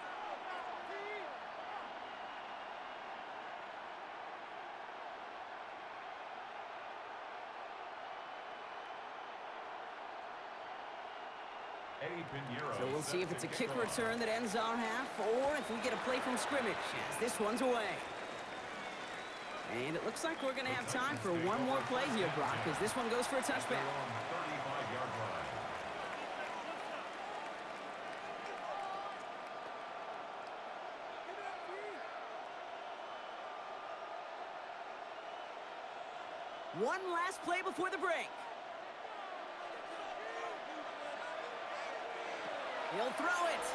So we'll see if it's a kick return that ends our half, or if we get a play from scrimmage, as this one's away. And it looks like we're going to have time for 1 more play here, Brock, because this one goes for a touchback. One last play before the break. He'll throw it.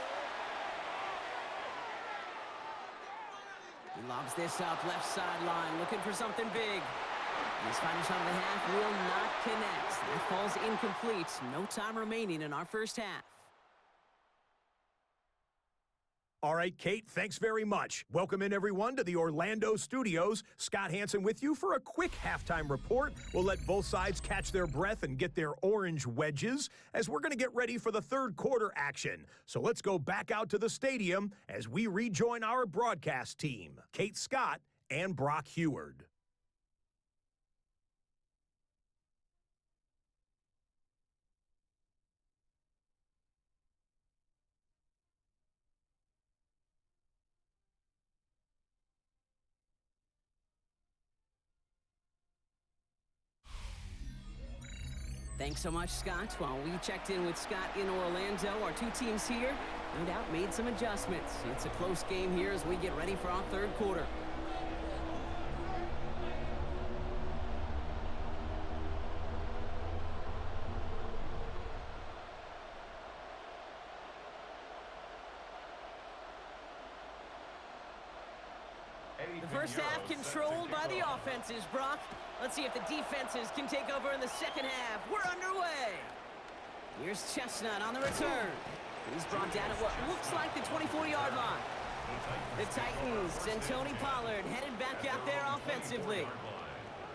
He lobs this up left sideline, looking for something big. His final shot of the half will not connect. That falls incomplete. No time remaining in our 1st half. All right, Kate, thanks very much. Welcome in, everyone, to the Orlando studios. Scott Hansen with you for a quick halftime report. We'll let both sides catch their breath and get their orange wedges as we're going to get ready for the 3rd quarter action. So let's go back out to the stadium as we rejoin our broadcast team, Kate Scott and Brock Heward. Thanks so much, Scott. While we checked in with Scott in Orlando, our 2 teams here, no doubt, made some adjustments. It's a close game here as we get ready for our 3rd quarter. The first half controlled by the offenses, Brock. Let's see if the defenses can take over in the 2nd half. We're underway. Here's Chestnut on the return. He's brought down at what looks like the 24-yard line. The Titans and Tony Pollard headed back out there offensively.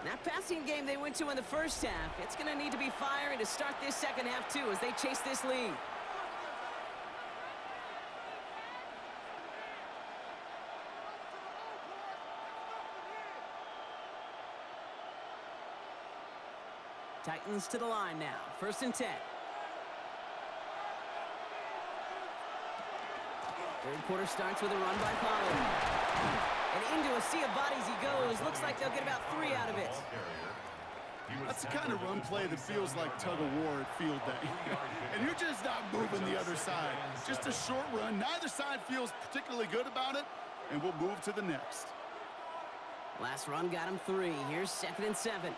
That passing game they went to in the first half, it's going to need to be firing to start this second half, too, as they chase this lead. Titans to the line now. 1st and 10. Third quarter starts with a run by Pollard. And into a sea of bodies he goes. Looks like they'll get about 3 out of it. That's the kind of run play that feels like tug-of-war at field day. And you're just not moving the other side. Just a short run. Neither side feels particularly good about it. And we'll move to the next. Last run got him 3. Here's 2nd and 7.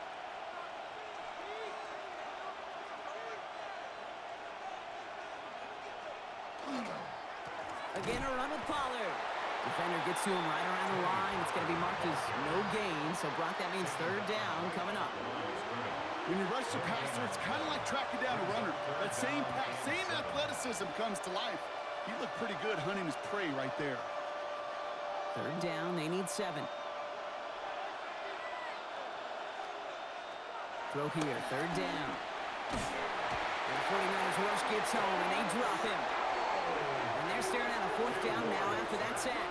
Again, a run with Pollard. Defender gets to him right around the line. It's going to be marked as no gain. So, Brock, that means 3rd down coming up. When you rush the passer, it's kind of like tracking down a runner. That same pass, same athleticism comes to life. He looked pretty good hunting his prey right there. 3rd down, they need 7. Throw here, 3rd down. And the 49ers rush gets home, and they drop him. And they're staring at a 4th down now after that sack.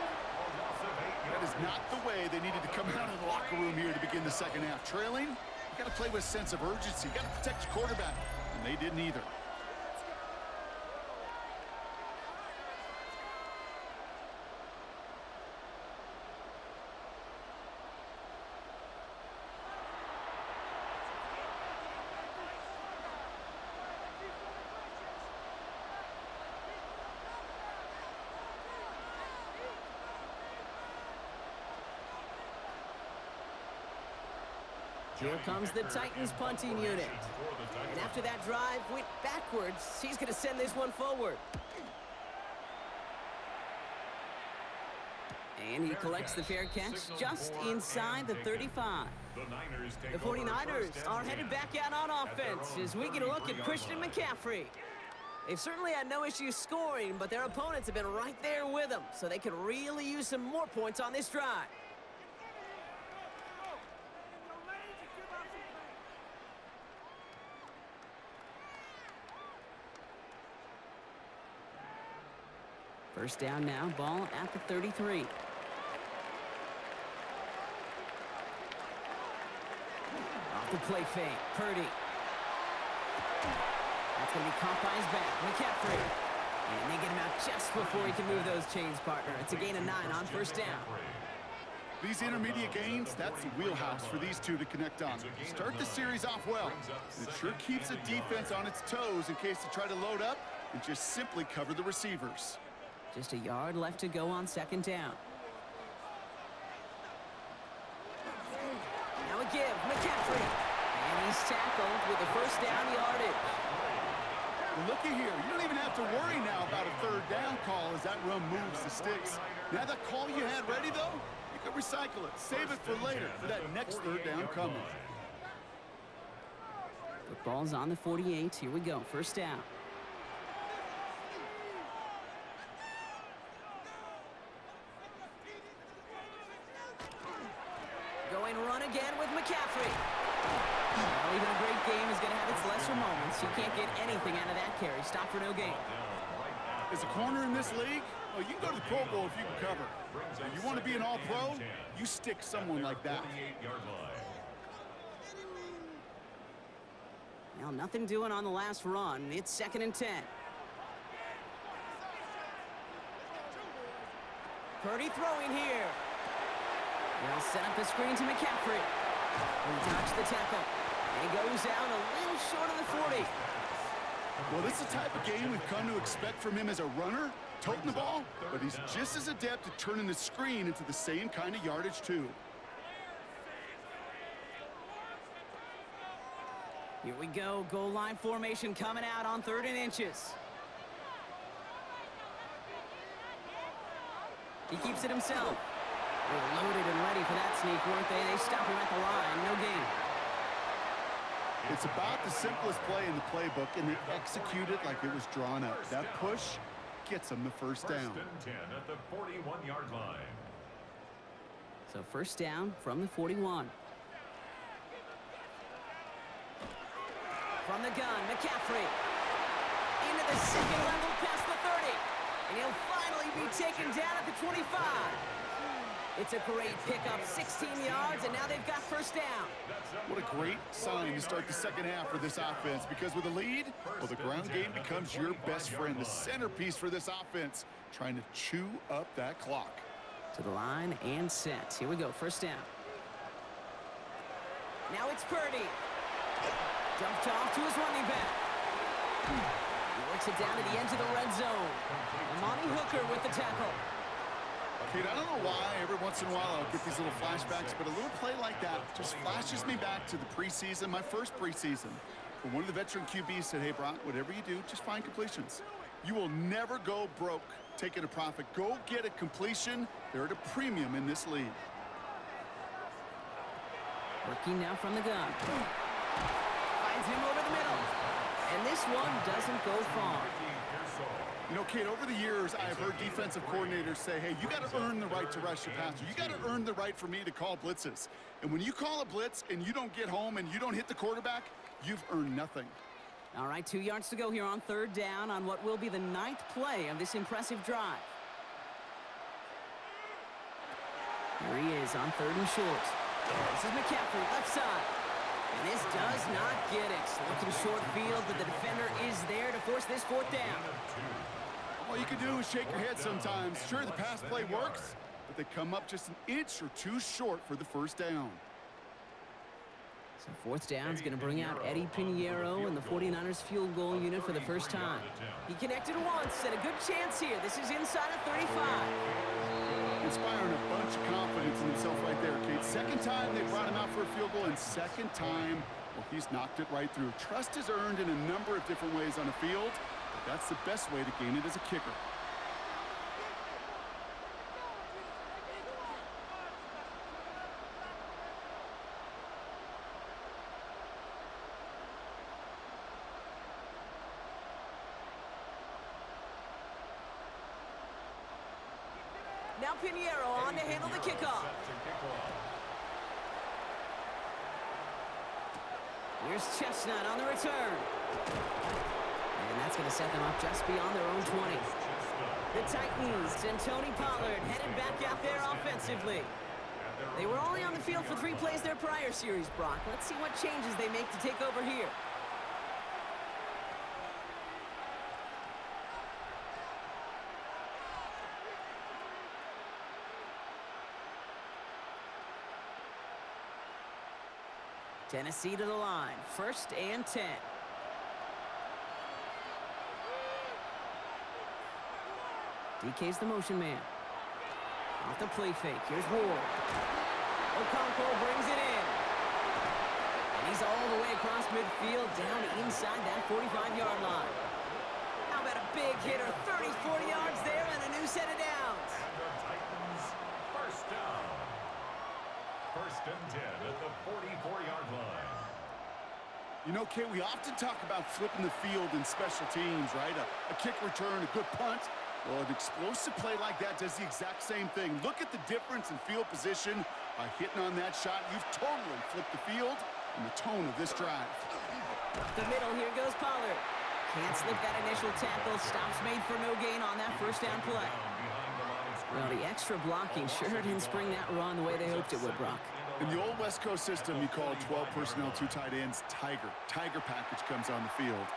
That is not the way they needed to come out of the locker room here to begin the second half. Trailing, you got to play with a sense of urgency. You got to protect your quarterback, and they didn't either. Here comes the Titans punting unit. And after that drive went backwards, he's going to send this one forward. And he collects the fair catch just inside the 35. The 49ers are headed back out on offense as we get a look at Christian McCaffrey. They've certainly had no issues scoring, but their opponents have been right there with them, so they could really use some more points on this drive. First down now, ball at the 33. Off the play fake, Purdy. That's going to be caught by his back, McCaffrey. And they get him out just before he can move those chains, partner. It's a gain of 9 on 1st down. These intermediate gains, that's the wheelhouse for these two to connect on. Start the series off well. It sure keeps the defense on its toes in case they try to load up and just simply cover the receivers. Just a yard left to go on 2nd down. Now a give, McCaffrey. And he's tackled with the 1st down yardage. Well, looky here. You don't even have to worry now about a 3rd down call as that run moves the sticks. Now that call you had ready, though, you can recycle it. Save it for later for that next 3rd down coming. Football's on the 48. Here we go. 1st down. Going run again with McCaffrey. Well, even a great game is going to have its lesser moments. You can't get anything out of that carry. Stop for no gain. As a corner in this league, well, you can go to the Pro Bowl if you can cover. If you want to be an all-pro, you stick someone like that. Well, nothing doing on the last run. It's 2nd and 10. Purdy throwing here. They'll set up the screen to McCaffrey. He dodged the tackle. And he goes out a little short of the 40. Well, this is the type of game we've come to expect from him as a runner, toting the ball, but he's just as adept at turning the screen into the same kind of yardage, too. Here we go. Goal line formation coming out on 3rd and inches. He keeps it himself. They were loaded and ready for that sneak, weren't they? They stop him at the line. No gain. It's about the simplest play in the playbook, and they execute it like it was drawn up. That push gets them the 1st down. 1st and 10 at the 41-yard line. So 1st down from the 41. From the gun, McCaffrey. Into the second level past the 30. And he'll finally be taken down at the 25. It's a great pickup, 16 yards, and now they've got first down. What a great sign to start the second half for this offense, because with a lead, well, the ground game becomes your best friend, the centerpiece for this offense, trying to chew up that clock. To the line and set. Here we go, first down. Now it's Purdy. Dumped off to his running back. He works it down to the edge of the red zone. Amani Hooker with the tackle. Kate, I don't know why every once in a while I'll get these little flashbacks, but a little play like that just flashes me back to the preseason, my first preseason. When one of the veteran QBs said, hey, Brock, whatever you do, just find completions. You will never go broke taking a profit. Go get a completion. They're at a premium in this league. Working now from the gun. Finds him over the middle. And this one doesn't go far. You know, Kate, over the years, I've heard defensive coordinators say, hey, you got to earn the right to rush your passer. You got to earn the right for me to call blitzes. And when you call a blitz and you don't get home and you don't hit the quarterback, you've earned nothing. All right, 2 yards to go here on third down on what will be the 9th play of this impressive drive. Here he is on 3rd and short. This is McCaffrey, left side. And this does not get it. Looking short field, but the defender is there to force this 4th down. All you can do is shake your head sometimes. Sure, the pass play works, but they come up just an inch or two short for the first down. So 4th down is going to bring out Eddie Pinheiro and the 49ers field goal unit for the first time. He connected once and a good chance here. This is inside of 35. Inspiring a bunch of confidence in himself right there, Kate. Second time they brought him out for a field goal, and second time, well, he's knocked it right through. Trust is earned in a number of different ways on the field, but that's the best way to gain it as a kicker. Now Pinheiro on to handle the kickoff. Here's Chestnut on the return. And that's going to set them up just beyond their own 20. The Titans and Tony Pollard headed back out there offensively. They were only on the field for 3 plays their prior series, Brock. Let's see what changes they make to take over here. Tennessee to the line. 1st and 10. DK's the motion man. Off the play fake. Here's Ward. Okonkwo brings it in. And he's all the way across midfield down inside that 45-yard line. How about a big hitter? 30, 40 yards there and a new set of downs. Titans, first down. 1st and 10 at the 44-yard line. You know, Kate, we often talk about flipping the field in special teams, right? A kick return, a good punt. Well, an explosive play like that does the exact same thing. Look at the difference in field position. By hitting on that shot, you've totally flipped the field and the tone of this drive. Up the middle, here goes Pollard. Can't slip that initial tackle. Stops made for no gain on that 1st down play. Well, the extra blocking sure didn't spring that run the way they hoped it would, Brock. In the old West Coast system, you call 12 personnel, 2 tight ends, Tiger. Tiger package comes on the field.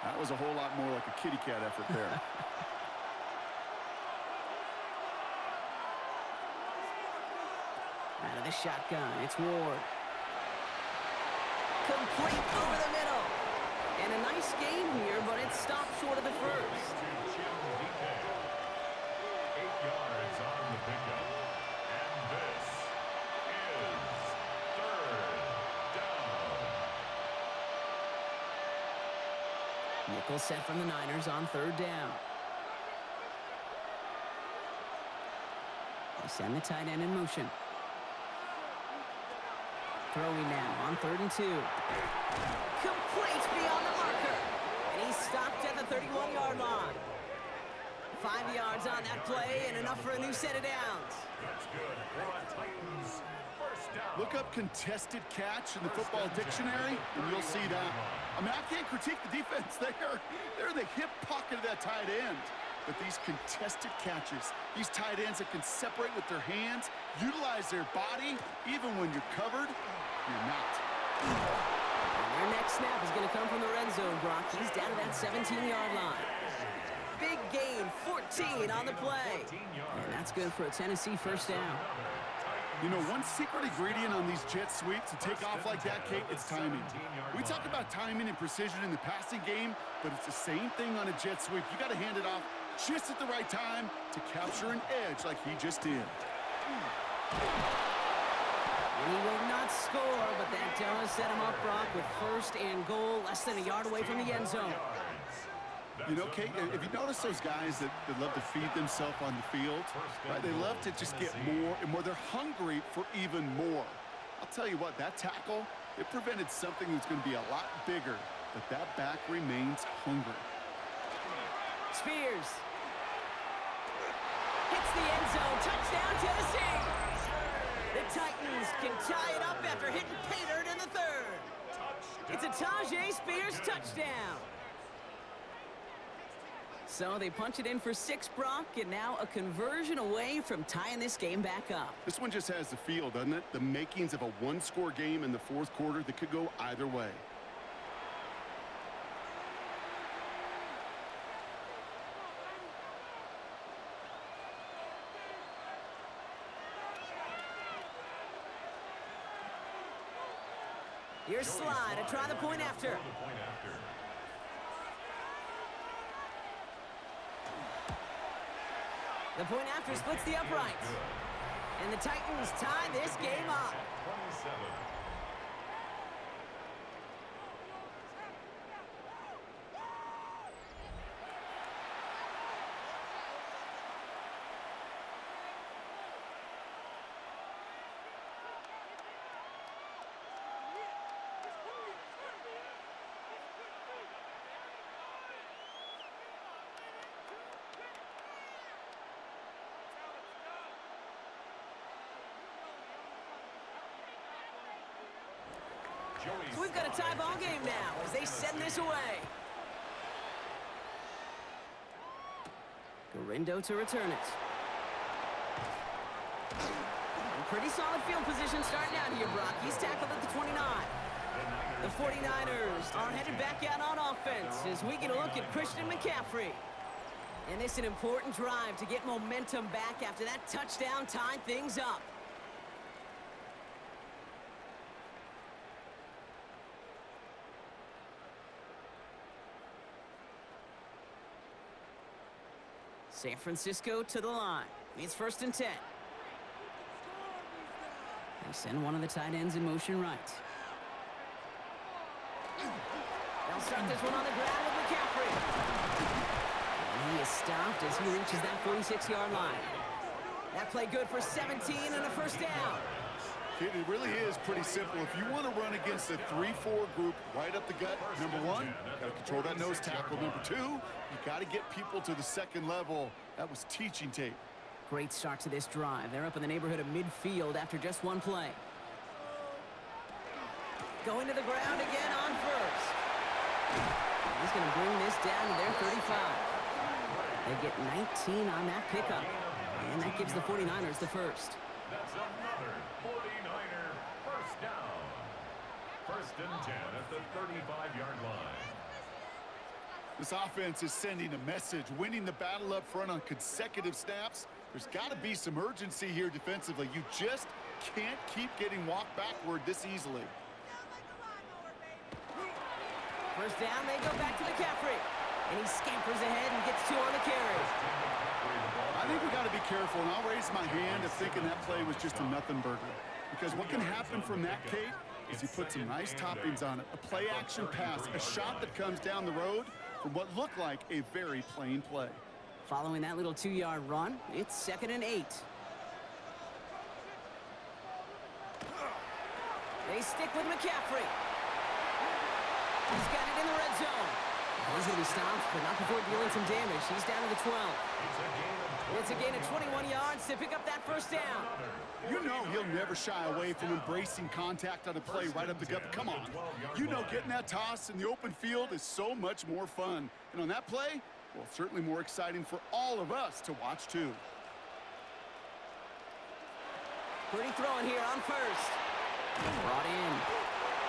That was a whole lot more like a kitty cat effort there. Out of the shotgun, it's Ward. Complete over the middle. And a nice game here, but it stopped short of the 1st. 8 yards on the pickup. And this is 3rd down. Nickel set from the Niners on 3rd down. They send the tight end in motion. Throwing now on 3rd and 2. Complete beyond the marker. And he's stopped at the 31-yard line. 5 yards on that play and enough for a new set of downs. That's good for a Titans first Look up contested catch in the football dictionary, and you'll see that. I mean, I can't critique the defense there. They're in the hip pocket of that tight end. But these contested catches, these tight ends that can separate with their hands, utilize their body, even when you're covered, you're not. And their next snap is going to come from the red zone, Brock. He's down to that 17-yard line. Big gain, 14 on the play. And that's good for a Tennessee first down. You know, one secret ingredient on these jet sweeps to take off like that, Kate, it's timing. We talk about timing and precision in the passing game, but it's the same thing on a jet sweep. You got to hand it off just at the right time to capture an edge like he just did. And he will not score, but that does set him up, Brock, with first and goal, less than a yard away from the end zone. You know, Kate, if you notice those guys that love to feed themselves on the field, right? They love to just get more and more. They're hungry for even more. I'll tell you what, that tackle, it prevented something that's going to be a lot bigger, but that back remains hungry. Spears hits the end zone. Touchdown, Tennessee. The Titans can tie it up after hitting pay dirt in the third. It's a Tajay Spears touchdown. So they punch it in for 6, Brock, and now a conversion away from tying this game back up. This one just has the feel, doesn't it? The makings of a one-score game in the fourth quarter that could go either way. Here's Slide to try the point after. The point after splits the uprights. And the Titans tie this game up. 27. So we've got a tie ball game now as they send this away. Garindo to return it. And pretty solid field position starting out here, Brock. He's tackled at the 29. The 49ers are headed back out on offense as we get a look at Christian McCaffrey. And this is an important drive to get momentum back after that touchdown tied things up. San Francisco to the line. It's 1st and 10. They send one of the tight ends in motion right. They'll start this one on the ground with McCaffrey. And he is stopped as he reaches that 46-yard line. That play good for 17 and a first down. It really is pretty simple. If you want to run against a 3-4 group right up the gut, number one, got to control that nose tackle. Number two, you got to get people to the second level. That was teaching tape. Great start to this drive. They're up in the neighborhood of midfield after just one play. Going to the ground again on first. He's going to bring this down to their 35. They get 19 on that pickup. And that gives the 49ers the first. That's another 49er first down. 1st and 10 at the 35-yard line. This offense is sending a message, winning the battle up front on consecutive snaps. There's got to be some urgency here defensively. You just can't keep getting walked backward this easily. First down, they go back to McCaffrey. And he scampers ahead and gets 2 on the carry. I think we got to be careful, and I'll raise my hand of thinking that play was just a nothing burger. Because what can happen from that, Kate, is you put some nice toppings on it. A play-action pass, a shot that comes down the road from what looked like a very plain play. Following that little 2-yard run, it's 2nd and 8. They stick with McCaffrey. He's got it in the red zone. He's going to be stopped, but not before dealing some damage. He's down to the 12. It's a gain of It's a gain of 21 yards to pick up that first down. You know he'll never shy away from embracing contact on a play right up the gut. But come on. You know getting that toss in the open field is so much more fun. And on that play, well, certainly more exciting for all of us to watch, too. Pretty throwing here on first. Brought in.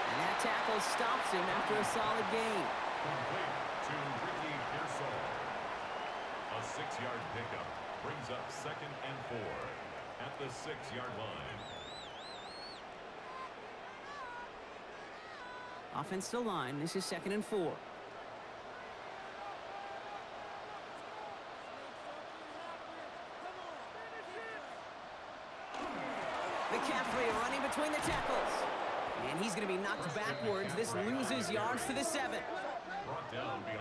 And that tackle stops him after a solid gain. Complete to Ricky Pearsall. A 6-yard pickup brings up 2nd and 4 at the 6-yard line. Offensive line. This is 2nd and 4. McCaffrey running between the tackles. And he's going to be knocked backwards. This loses yards to the 7.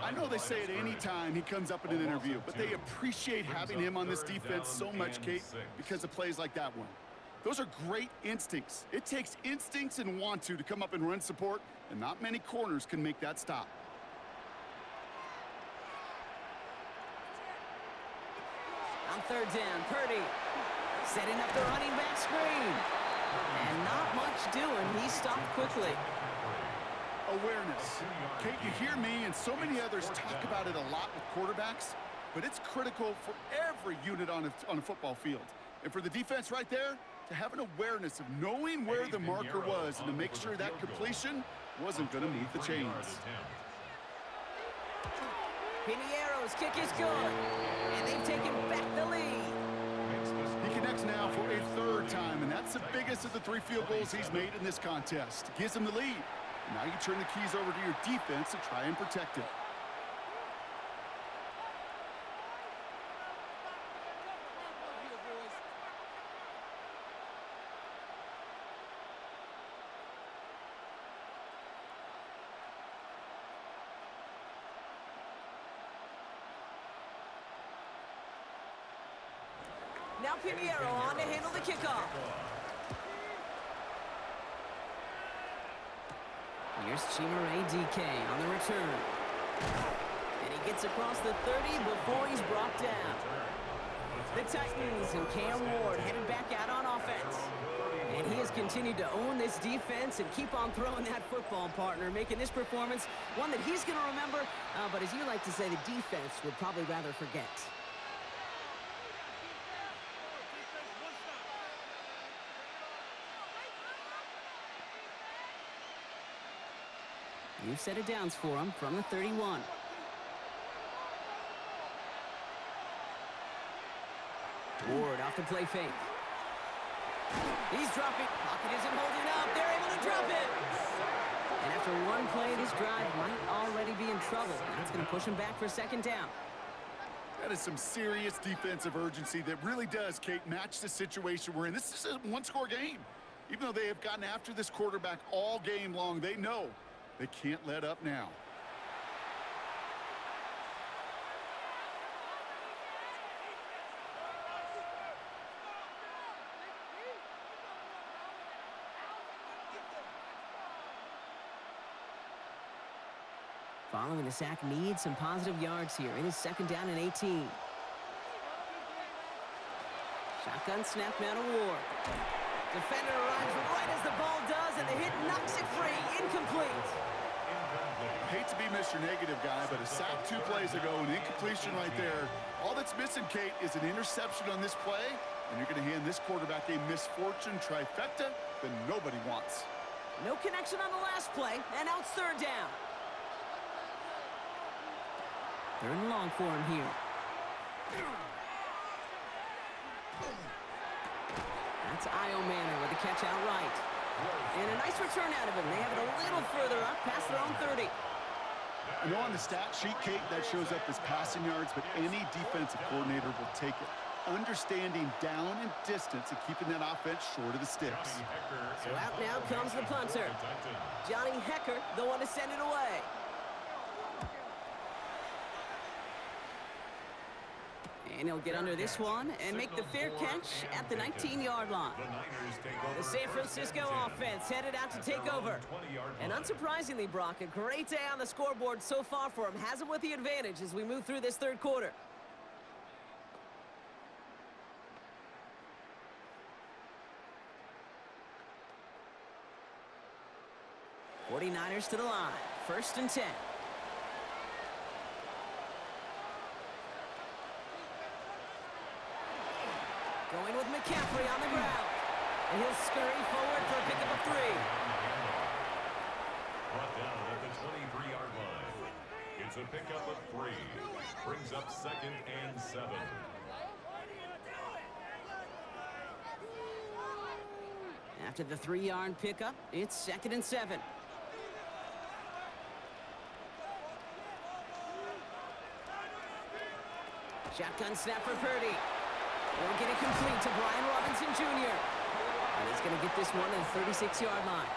I know they say it any time he comes up in an interview, but they appreciate having him on this defense so much, Kate, because of plays like that one. Those are great instincts. It takes instincts and want to come up and run support, and not many corners can make that stop. On 3rd down, Purdy setting up the running back screen. And not much doing. He stopped quickly. Awareness. Kate, you hear me and so many others talk about it a lot with quarterbacks, but it's critical for every unit on a football field. And for the defense right there, to have an awareness of knowing where the marker was and to make sure that completion wasn't going to move the chains. Piniero's kick is good. And they've taken back the lead. He connects now for a 3rd time, and that's the biggest of the 3 field goals he's made in this contest. Gives him the lead. Now you turn the keys over to your defense to try and protect it. Now Piniero on to handle the kickoff. Here's Chimere DK on the return. And he gets across the 30 before he's brought down. The Titans and Cam Ward headed back out on offense. And he has continued to own this defense and keep on throwing that football, partner, making this performance one that he's going to remember. But as you like to say, the defense would probably rather forget. New set of downs for him from the 31. Ward off the play fake. He's dropping. Pocket isn't holding up. They're able to drop it. And after one play, this drive might already be in trouble. That's going to push him back for 2nd down. That is some serious defensive urgency that really does, Kate, match the situation we're in. This is a one-score game. Even though they have gotten after this quarterback all game long, they know they can't let up now. Following the sack needs some positive yards here. It is 2nd down and 18. Shotgun snap now to Ward. Defender arrives right as the ball does, and the hit knocks it free. Incomplete. I hate to be Mr. Negative guy, but a sack 2 plays ago, an incompletion right there. All that's missing, Kate, is an interception on this play, and you're going to hand this quarterback a misfortune trifecta that nobody wants. No connection on the last play, and now it's 3rd down. 3rd and long for him here. That's Io Manor with the catch outright. And a nice return out of him. They have it a little further up past their own 30. I know on the stat sheet, Kate, that shows up as passing yards, but any defensive coordinator will take it. Understanding down and distance and keeping that offense short of the sticks. So out now comes the punter. Johnny Hecker, the one to send it away. And he'll get under this one and make the fair catch at the 19-yard line. The San Francisco offense headed out to take over. And unsurprisingly, Brock, a great day on the scoreboard so far for him. Has him with the advantage as we move through this 3rd quarter. 49ers to the line. 1st and 10. Going with McCaffrey on the ground. And he'll scurry forward for a pickup of 3. Brought down at the 23-yard line. It's a pickup of 3. Brings up 2nd and 7. After the 3-yard pickup, it's 2nd and 7. Shotgun snap for Purdy. He'll get it complete to Brian Robinson Jr. And he's going to get this one at the 36-yard line.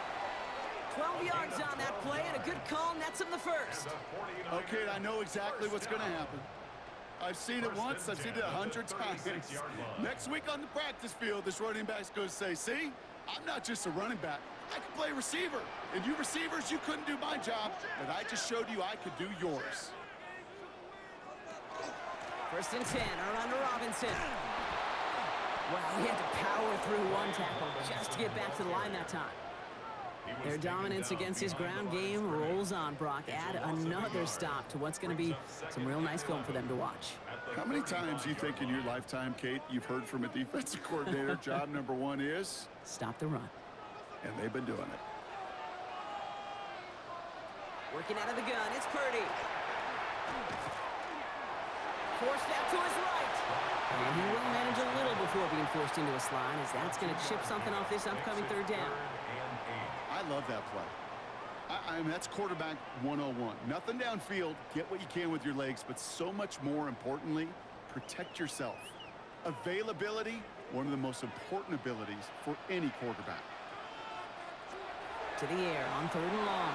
12 yards on that play, and a good call nets him the first. Okay, I know exactly what's going to happen. I've seen it once, I've seen it 100 times. Next week on the practice field, this running back's going to say, see, I'm not just a running back. I can play receiver. And you receivers, you couldn't do my job, but I just showed you I could do yours. 1st and 10, around to Robinson. Well, he had to power through one tackle just to get back to the line that time. Their dominance against his ground game rolls on, Brock. Add another stop to what's going to be some real nice film for them to watch. How many times do you think in your lifetime, Kate, you've heard from a defensive coordinator, job number 1 is? Stop the run. And they've been doing it. Working out of the gun, it's Purdy. Forced out to his right. And he will manage a little before being forced into a slide, as that's going to chip something off this upcoming 3rd down. I love that play. I mean, that's quarterback 101. Nothing downfield, get what you can with your legs, but so much more importantly, protect yourself. Availability, one of the most important abilities for any quarterback. To the air on 3rd and long.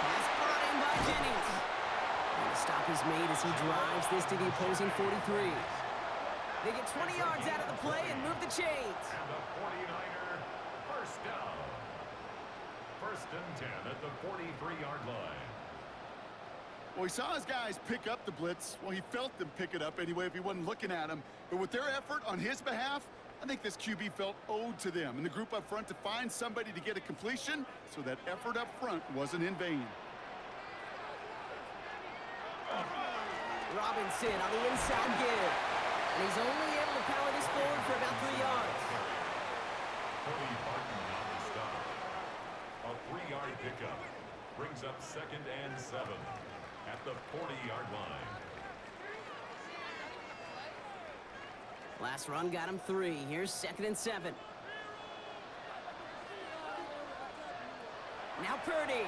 Pass brought in by Jennings. And the stop is made as he drives this to the opposing 43. They get 20 yards out of the play and move the chains. And the 49er first down. 1st and 10 at the 43-yard line. Well, he saw his guys pick up the blitz. Well, he felt them pick it up anyway if he wasn't looking at them. But with their effort on his behalf, I think this QB felt owed to them and the group up front to find somebody to get a completion, so that effort up front wasn't in vain. Robinson on the inside give. And he's only able to power this forward for about 3 yards. Cody Barton on the stop. A 3-yard pickup. Brings up 2nd and 7 at the 40-yard line. Last run got him 3. Here's 2nd and 7. Now Purdy.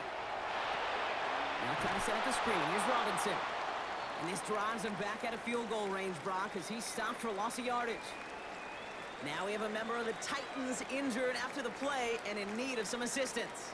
Now trying to set up the screen. Here's Robinson. And this drives him back out of field goal range, Brock, as he stopped for loss of yardage. Now we have a member of the Titans injured after the play and in need of some assistance.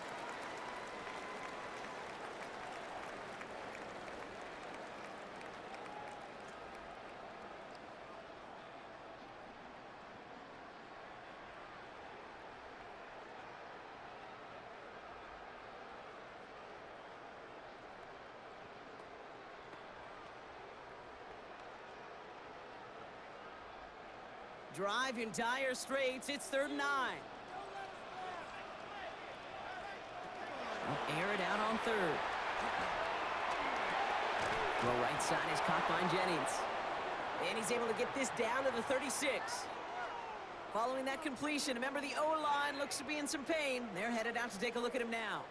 Drive in dire straits. It's 3rd and 9. They'll air it out on 3rd. Throw right side is caught by Jennings. And he's able to get this down to the 36. Following that completion, a member of the O-line looks to be in some pain. They're headed out to take a look at him now.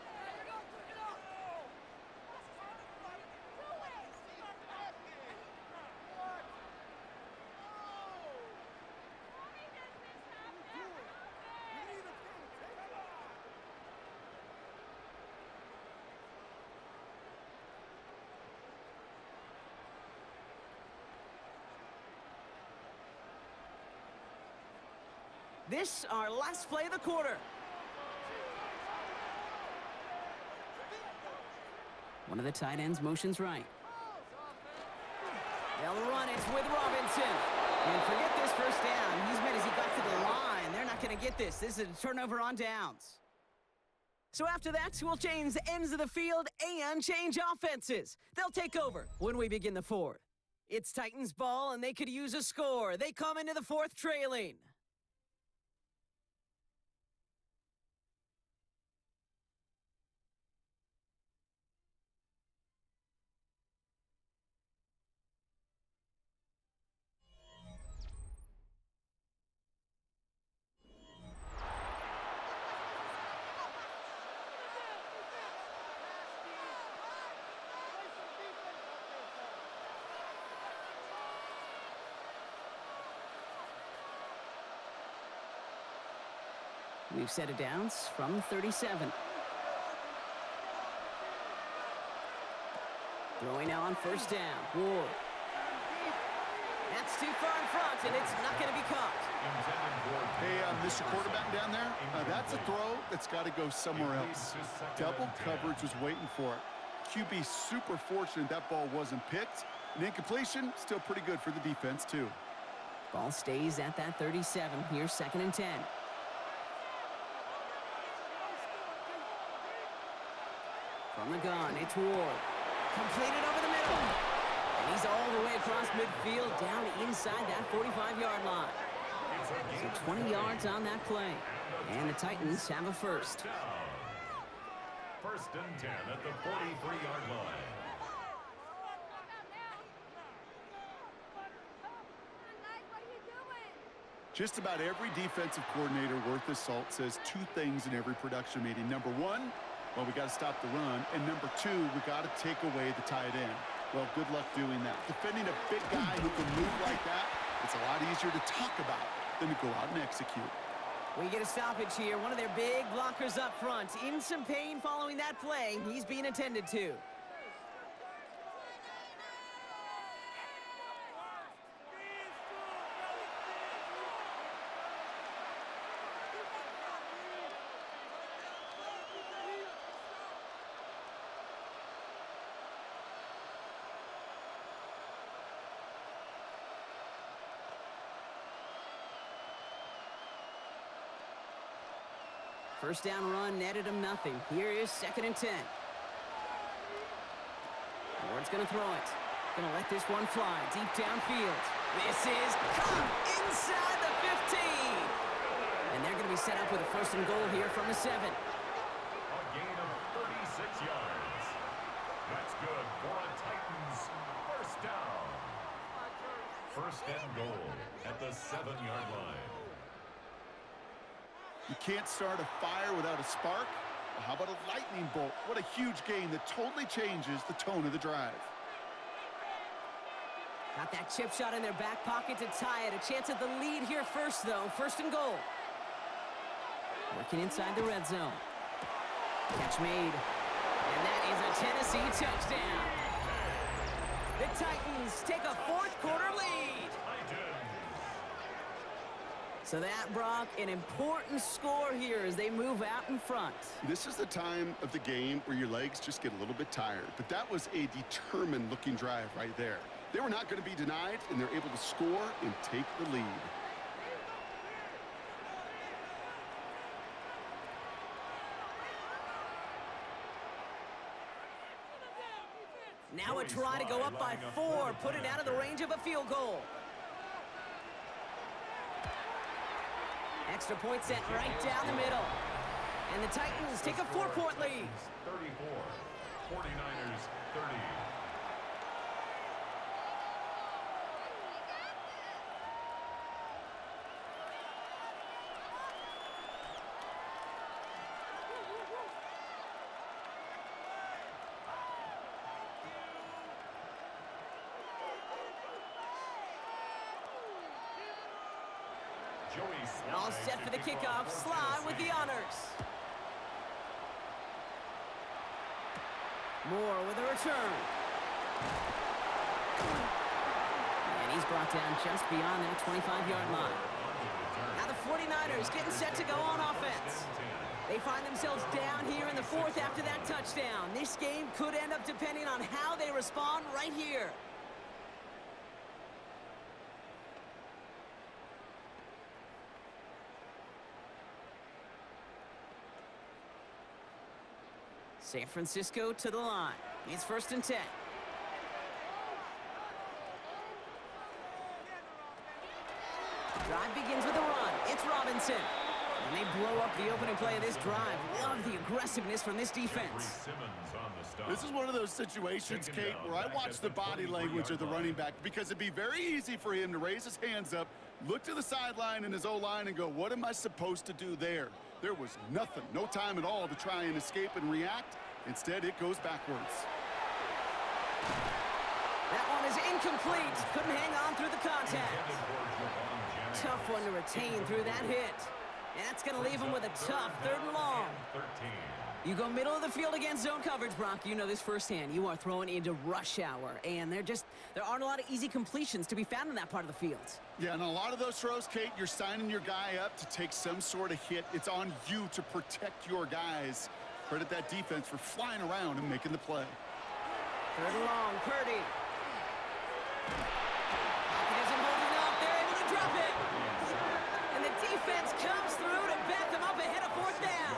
This, our last play of the quarter. One of the tight ends motions right. They'll run it with Robinson. And forget this 1st down. He's made as he got to the line. They're not going to get this. This is a turnover on downs. So after that, we'll change the ends of the field and change offenses. They'll take over when we begin the 4th. It's Titans ball, and they could use a score. They come into the 4th trailing. We've set it down from 37. Throwing now on first down. Ward. That's too far in front, and it's not going to be caught. Hey, Mr. Quarterback down there, that's a throw that's got to go somewhere else. Double coverage was waiting for it. QB super fortunate that ball wasn't picked. An incompletion, still pretty good for the defense, too. Ball stays at that 37. Here's 2nd and 10. From the gun, it's Ward. Completed over the middle. And he's all the way across midfield, down inside that 45-yard line. So 20 yards on that play. And the Titans have a first. First and 10 at the 43-yard line. Just about every defensive coordinator worth his salt says two things in every production meeting. Number one, well, we got to stop the run. And number two, we got to take away the tight end. Well, good luck doing that. Defending a big guy who can move like that, it's a lot easier to talk about than to go out and execute. We get a stoppage here. One of their big blockers up front. In some pain following that play. He's being attended to. First down run netted him nothing. Here is 2nd and 10. Ward's going to throw it. Going to let this one fly deep downfield. This is caught inside the 15. And they're going to be set up with a 1st and goal here from the 7. A gain of 36 yards. That's good for a Titans first down. 1st and goal at the 7-yard line. You can't start a fire without a spark. Well, how about a lightning bolt? What a huge gain that totally changes the tone of the drive. Got that chip shot in their back pocket to tie it. A chance at the lead here first, though. 1st and goal. Working inside the red zone. Catch made. And that is a Tennessee touchdown. The Titans take a 4th quarter lead. So that, Brock, an important score here as they move out in front. This is the time of the game where your legs just get a little bit tired. But that was a determined-looking drive right there. They were not going to be denied, and they're able to score and take the lead. Now a try to go up by 4, put it out of the range of a field goal. Extra point set right down the middle. And the Titans take a 4-point lead. 34, 49ers 30. All set for the kickoff. Sly with the honors. Moore with a return. And he's brought down just beyond that 25-yard line. Now the 49ers getting set to go on offense. They find themselves down here in the 4th after that touchdown. This game could end up depending on how they respond right here. San Francisco to the line. It's 1st and 10. Drive begins with a run. It's Robinson. And they blow up the opening play of this drive. Love the aggressiveness from this defense. This is one of those situations, Kate, where I watch the body language of the running back because it'd be very easy for him to raise his hands up, look to the sideline in his O-line and go, what am I supposed to do there? There was nothing, no time at all to try and escape and react. Instead, it goes backwards. That one is incomplete. Couldn't hang on through the contact. Tough one to retain through that hit. And that's going to leave him with a tough 3rd and long. 13. You go middle of the field against zone coverage, Brock. You know this firsthand. You are throwing into rush hour, and there aren't a lot of easy completions to be found in that part of the field. Yeah, and a lot of those throws, Kate, you're signing your guy up to take some sort of hit. It's on you to protect your guys. Credit that defense for flying around and making the play. 3rd and long, Purdy. Pocket isn't holding up. They're able to drop it. And the defense comes through to back them up ahead of 4th down.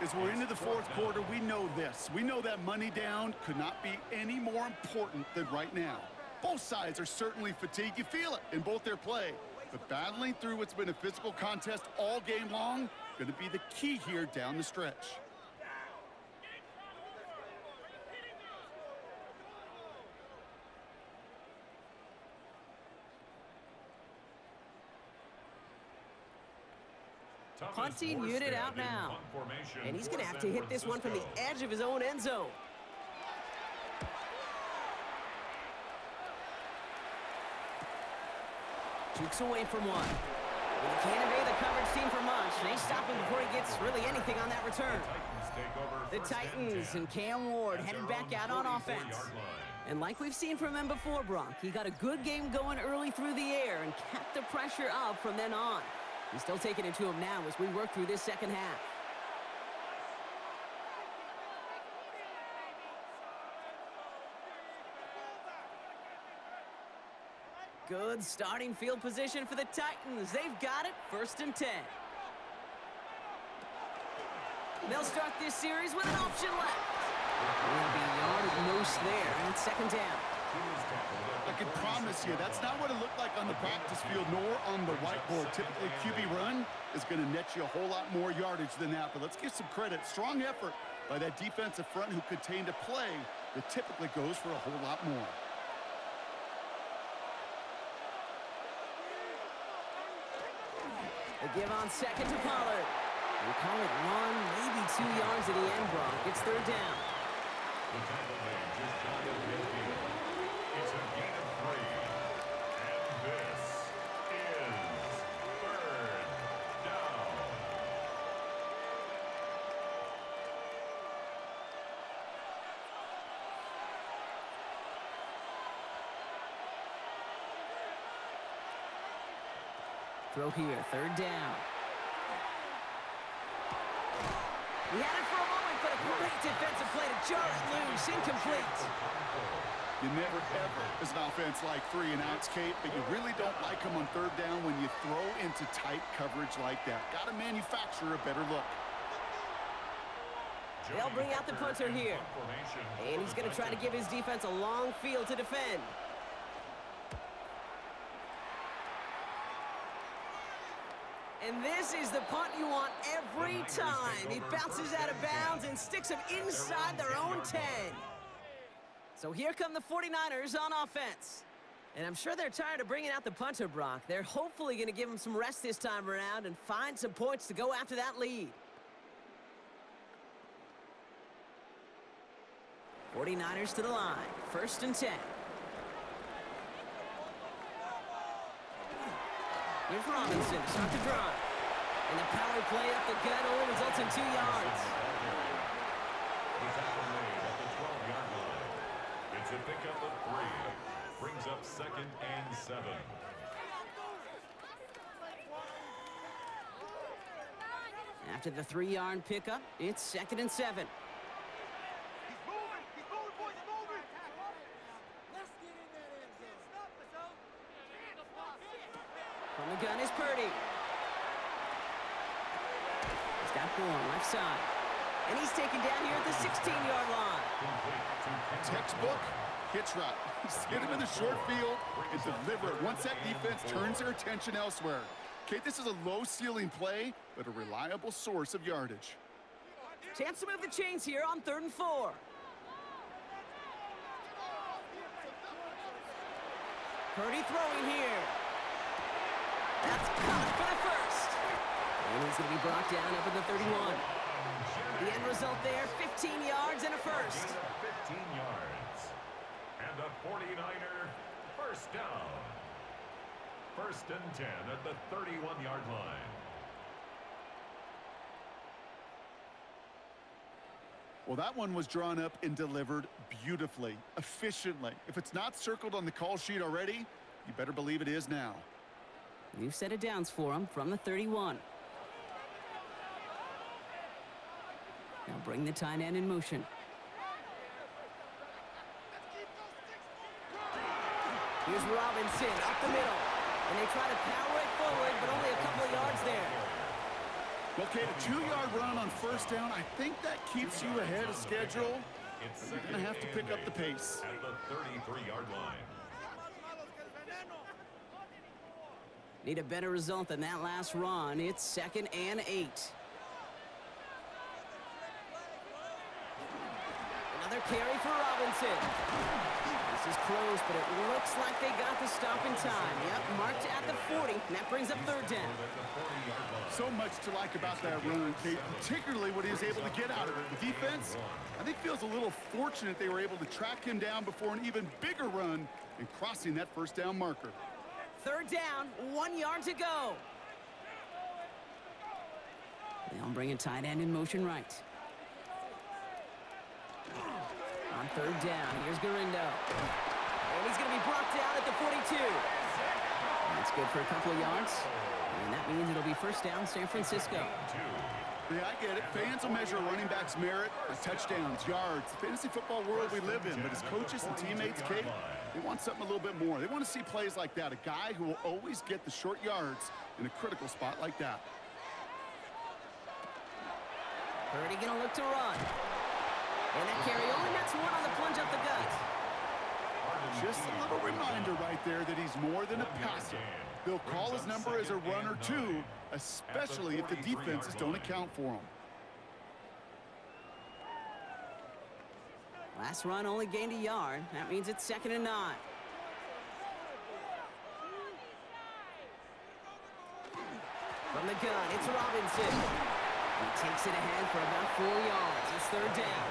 As we're into the 4th quarter, we know this. We know that money down could not be any more important than right now. Both sides are certainly fatigued. You feel it in both their play. But battling through what's been a physical contest all game long, going to be the key here down the stretch. Punting unit out now. And he's going to have to hit this one from the edge of his own end zone. Jukes away from one. And he can't evade the coverage team for much. They stop him before he gets really anything on that return. The Titans and Cam Ward headed back out on offense. And like we've seen from him before, Brock, he got a good game going early through the air and kept the pressure up from then on. He's still taking it to him now as we work through this second half. Good starting field position for the Titans. They've got it, 1st and 10. They'll start this series with an option left. Will be a yard at most there, and it's 2nd down. I can promise you that's not what it looked like on the practice field nor on the whiteboard. Typically, QB run is going to net you a whole lot more yardage than that. But let's give some credit. Strong effort by that defensive front who contained a play that typically goes for a whole lot more. They give on 2nd to Pollard. We call it 1, maybe 2 yards at the end, Brock. It's 3rd down. The tackle made just shy of midfield. It's a gain of 3. And this is 3rd down. Throw here, 3rd down. We had it for a moment, but a great defensive play to jar it loose. Incomplete. You never, ever, as an offense, like 3 and outs, Kate, but you really don't like them on 3rd down when you throw into tight coverage like that. Got to manufacture a better look. They'll bring out the punter here. And he's going to try to give his defense a long field to defend. And this is the punt you want every time. He bounces out of bounds and sticks them inside their own 10. So here come the 49ers on offense. And I'm sure they're tired of bringing out the punter, Brock. They're hopefully going to give him some rest this time around and find some points to go after that lead. 49ers to the line. 1st and 10. Here's Robinson to start the drive. And the power play up the gut only results in 2 yards. The tackle made at the 12-yard line. It's a pickup of 3. Brings up 2nd and 7. After the 3-yard pickup, it's 2nd and 7. From the gun is Purdy. He's got Bourne left side. And he's taken down here at the 16-yard line. Textbook hitch route. Hit him in the short field and deliver it once that defense turns their attention elsewhere. Kate, this is a low-ceiling play, but a reliable source of yardage. Chance to move the chains here on 3rd and 4. Purdy throwing here. That's caught for the first. And he's going to be brought down up at the 31. The end result there, 15 yards and a first. 15 yards. And a 49er first down. 1st and 10 at the 31-yard line. Well, that one was drawn up and delivered beautifully, efficiently. If it's not circled on the call sheet already, you better believe it is now. New set of downs for him from the 31. Now bring the tight end in motion. Here's Robinson up the middle. And they try to power it forward, but only a couple of yards there. Well, Kate, a 2-yard run on first down, I think that keeps you ahead of schedule. You're going to have to pick up the pace. At the 33-yard line. Need a better result than that last run. It's 2nd and 8. Another carry for Robinson. This is close, but it looks like they got the stop in time. Yep, marked at the 40, and that brings up 3rd down. So much to like about that run, Kate, particularly what he was able to get out of it. The defense, I think, feels a little fortunate they were able to track him down before an even bigger run and crossing that first down marker. 3rd down, 1 yard to go. They'll bring a tight end in motion right. On 3rd down, here's Garindo. And he's going to be brought down at the 42. That's good for a couple of yards. And that means it'll be 1st down, San Francisco. Yeah, I get it. Fans will measure a running back's merit by touchdowns, yards, the fantasy football world we live in. But as coaches and teammates, Kate, they want something a little bit more. They want to see plays like that, a guy who will always get the short yards in a critical spot like that. Purdy going to look to run. And that carry only nets 1 on the plunge up the gut. Just a little reminder right there that he's more than a passer. They'll call his number as a runner too, especially if the defenses don't account for him. Last run only gained a yard. That means it's 2nd and 9. From the gun, it's Robinson. He takes it ahead for about 4 yards. It's 3rd down.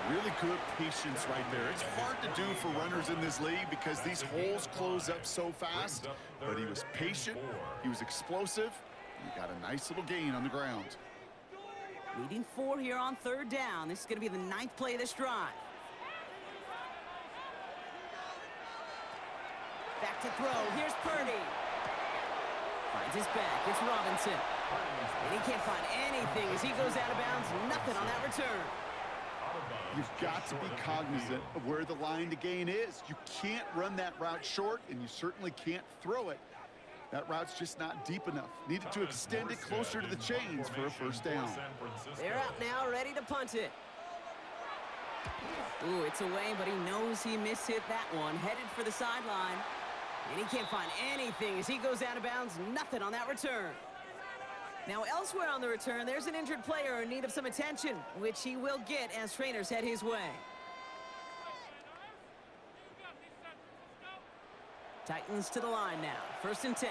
Really good patience right there. It's hard to do for runners in this league because these holes close up so fast. But he was patient, he was explosive, and he got a nice little gain on the ground. Needing 4 here on 3rd down. This is going to be the 9th play of this drive. Back to throw. Here's Purdy. Finds his back. It's Robinson. And he can't find anything as he goes out of bounds. Nothing on that return. You've got to be cognizant of where the line to gain is. You can't run that route short, and you certainly can't throw it. That route's just not deep enough. Needed to extend it closer to the chains for a 1st down. They're out now, ready to punt it. Ooh, it's away, but he knows he mishit that one. Headed for the sideline. And he can't find anything as he goes out of bounds. Nothing on that return. Now, elsewhere on the return, there's an injured player in need of some attention, which he will get as trainers head his way. Titans to the line now. 1st and 10.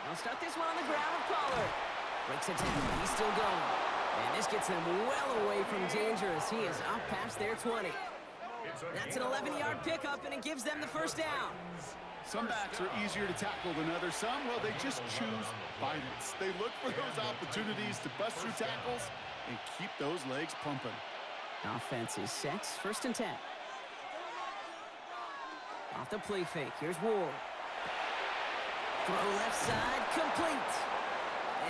I'll start this one on the ground with Pollard. Breaks a tackle. He's still going. And this gets them well away from danger as he is up past their 20. That's an 11-yard pickup, and it gives them the 1st down. Some backs are easier to tackle than others. Some, well, they just choose violence. They look for those opportunities to bust through tackles and keep those legs pumping. Offense is set. 1st and 10. Off the play fake. Here's Ward. Throw left side. Complete.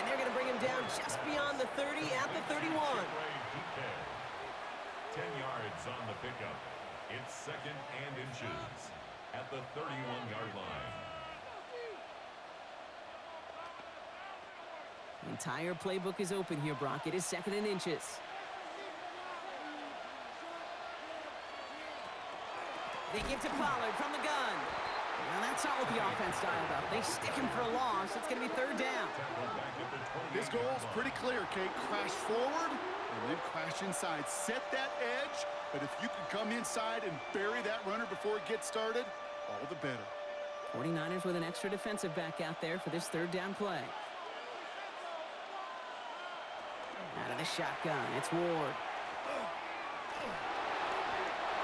And they're going to bring him down just beyond the 30 at the 31. 10 yards on the pickup. It's 2nd and inches at the 31-yard line. The entire playbook is open here, Brock. It is 2nd and inches. They give to Pollard from the gun. Well, that's not what the offense dialed up. They stick him for a loss. It's going to be 3rd down. His goal is pretty clear, Kate. Crash forward and then crash inside. Set that edge, but if you can come inside and bury that runner before it gets started, all the better. 49ers with an extra defensive back out there for this 3rd down play. Out of the shotgun, it's Ward.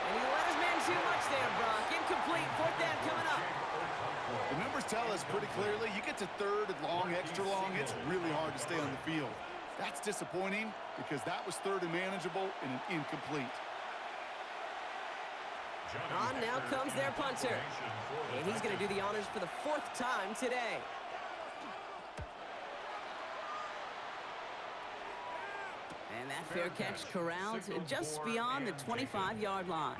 And he let his man too much there, Brock. Incomplete. 4th down coming up. The numbers tell us pretty clearly, you get to third and long, extra long, it's really hard to stay on the field. That's disappointing because that was third and manageable and an incomplete. On now comes their punter. And he's going to do the honors for the 4th time today. And that fair catch corralled just beyond the 25-yard line.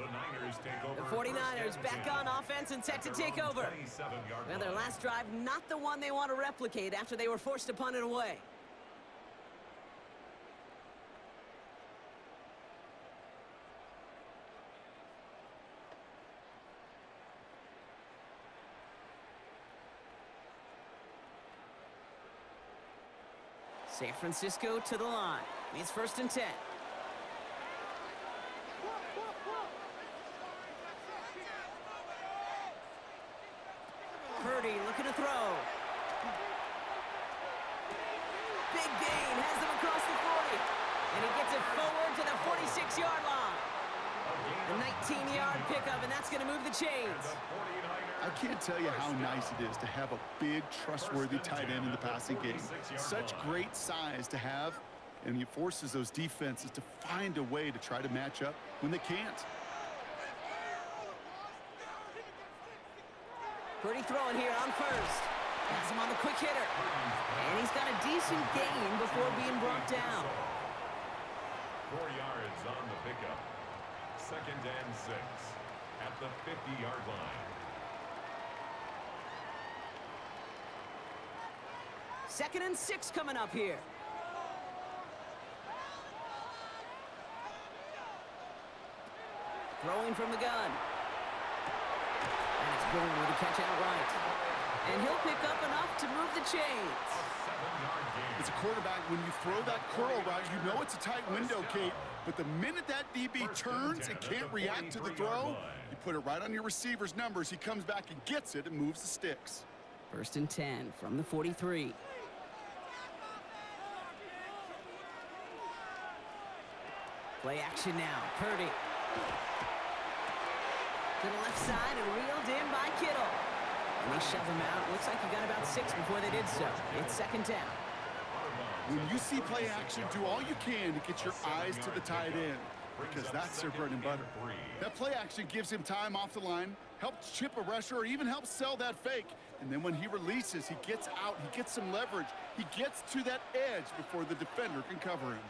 The 49ers back on offense and set to take over. Well, their last drive, not the one they want to replicate after they were forced to punt it away. San Francisco to the line. It's 1st and 10. Purdy looking to throw. Big gain, has them across the 40. And he gets it forward to the 46-yard line. A 19-yard pickup, and that's going to move the chains. I can't tell you how nice it is to have a big, trustworthy tight end in the passing game. Such great size to have, and he forces those defenses to find a way to try to match up when they can't. Purdy throwing here on first. Has him on the quick hitter. And he's got a decent gain before being brought down. 4 yards on the pickup. 2nd and 6 at the 50-yard line. 2nd and 6 coming up here. Throwing from the gun. And it's going with a catch outright. And he'll pick up enough to move the chains. As a quarterback, when you throw that curl route, you know it's a tight window, Kate. But the minute that DB turns and can't react to the throw, you put it right on your receiver's numbers. He comes back and gets it and moves the sticks. 1st and 10 from the 43. Play action now. Purdy. To the left side and reeled in by Kittle. And they shove him out. Looks like he got about 6 before they did so. It's 2nd down. When you see play action, do all you can to get your eyes to the tight end, because that's their bread and butter. That play action gives him time off the line, helps chip a rusher, or even helps sell that fake. And then when he releases, he gets out, he gets some leverage. He gets to that edge before the defender can cover him.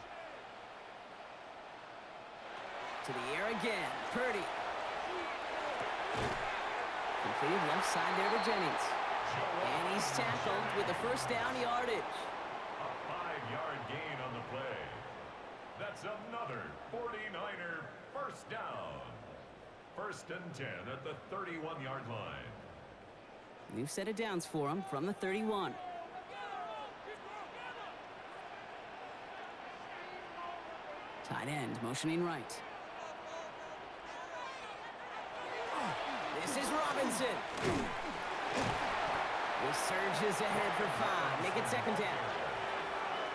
To the air again. Purdy. Completed left side there to Jennings. And he's tackled with the 1st down yardage. A 5-yard gain on the play. That's another 49er 1st down. 1st and 10 at the 31-yard line. New set of downs for him from the 31. Tight end motioning right. This is Robinson. He surges ahead for 5. Make it 2nd down.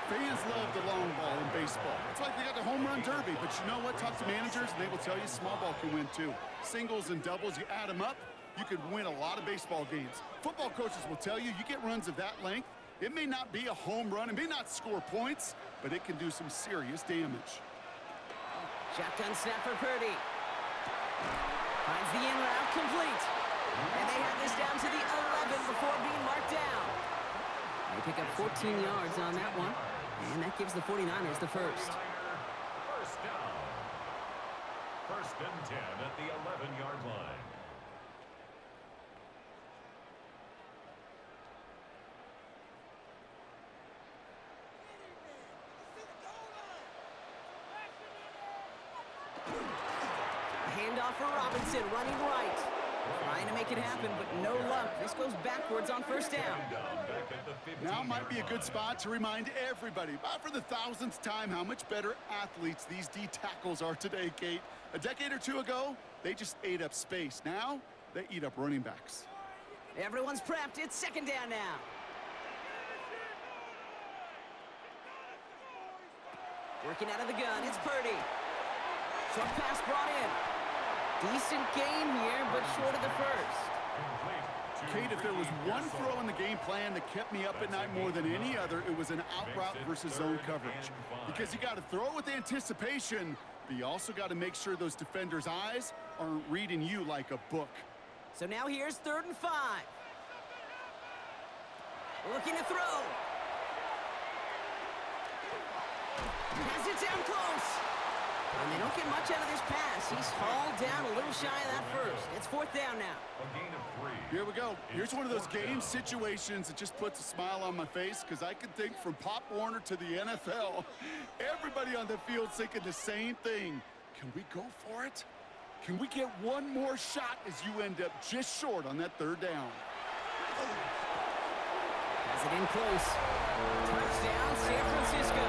Fans love the long ball in baseball. It's like they got the home run derby, but you know what? Talk to managers, and they will tell you small ball can win too. Singles and doubles, you add them up, you could win a lot of baseball games. Football coaches will tell you, you get runs of that length, it may not be a home run, it may not score points, but it can do some serious damage. Shotgun snap for Purdy. Finds the in route complete. And they have this down to the 11 before being marked down. They pick up 14 yards on that one. And that gives the 49ers the 1st. 1st down. 1st and 10 at the 11-yard line. Handoff for Robinson, running right. Trying to make it happen, but no luck. This goes backwards on 1st down. Now might be a good spot to remind everybody, about for the 1000th time, how much better athletes these D tackles are today, Kate. A decade or 2 ago, they just ate up space. Now, they eat up running backs. Everyone's prepped. It's 2nd down now. Working out of the gun, it's Purdy. Short pass brought in. Decent gain here, but short of the 1st. Complete Kate, if there was one throw in the game plan that kept me up at night more than any other, it was an out route versus zone coverage. Because you got to throw with anticipation, but you also got to make sure those defenders' eyes aren't reading you like a book. So now here's 3rd and 5. Looking to throw. Has it down close. And they don't get much out of this pass. He's hauled down a little shy of that first. It's 4th down now. A gain of 3. Here we go. Here's one of those game situations that just puts a smile on my face because I can think from Pop Warner to the NFL. Everybody on the field thinking the same thing. Can we go for it? Can we get one more shot as you end up just short on that 3rd down? Has it in close. Touchdown, San Francisco.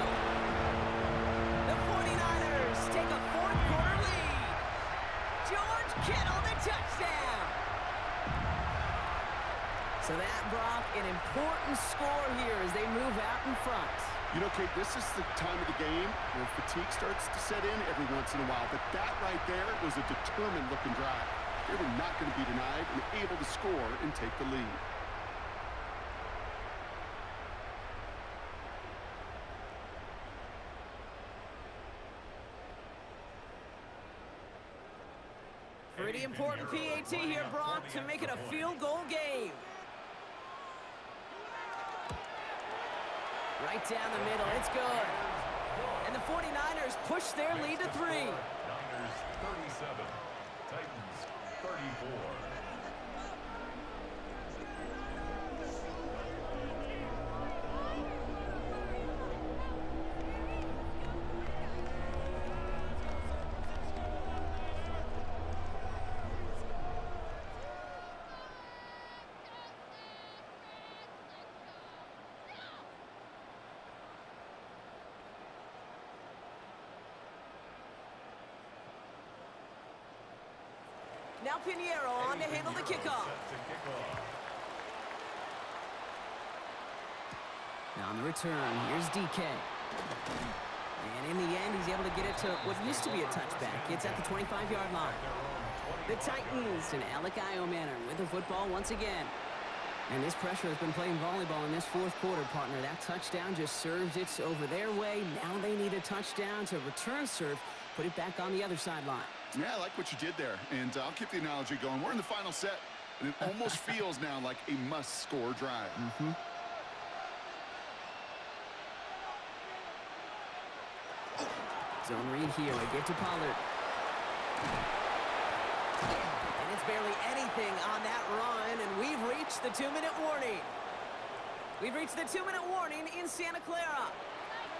The 49ers take a 4th quarter lead. George Kittle, the touchdown. So that, Brock, an important score here as they move out in front. You know, Kate, this is the time of the game where fatigue starts to set in every once in a while. But that right there was a determined-looking drive. They were not going to be denied and able to score and take the lead. Pretty important PAT here, Brock, to make it a field goal game. Right down the middle, it's good. And the 49ers push their lead to 3. Niners 37, Titans 34. Now Pinheiro on to handle the kickoff. Now on the return, here's DK. And in the end, he's able to get it to what used to be a touchback. It's at the 25-yard line. The Titans and Alec Manor with the football once again. And this pressure has been playing volleyball in this 4th quarter, partner. That touchdown just served it over their way. Now they need a touchdown to return serve, put it back on the other sideline. Yeah, I like what you did there, and I'll keep the analogy going. We're in the final set, and it almost feels now like a must-score drive. Zone read here, a give to Pollard. And it's barely anything on that run, and we've reached the 2-minute warning. We've reached the 2-minute warning in Santa Clara.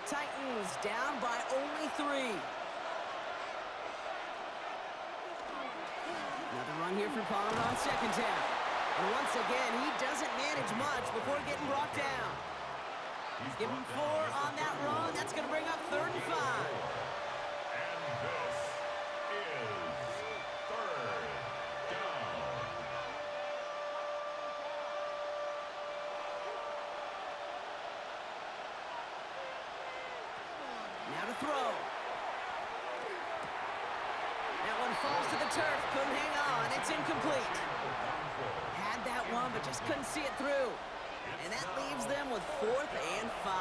Titans down by only 3. Another run here for Pollard on 2nd down. And once again, he doesn't manage much before getting brought down. He's given 4 on that run. That's going to bring up 3rd and 5. And this is 3rd down. Now to throw. That one falls to the turf. Couldn't hang on. It's incomplete. Had that one, but just couldn't see it through. And that leaves them with 4th and 5.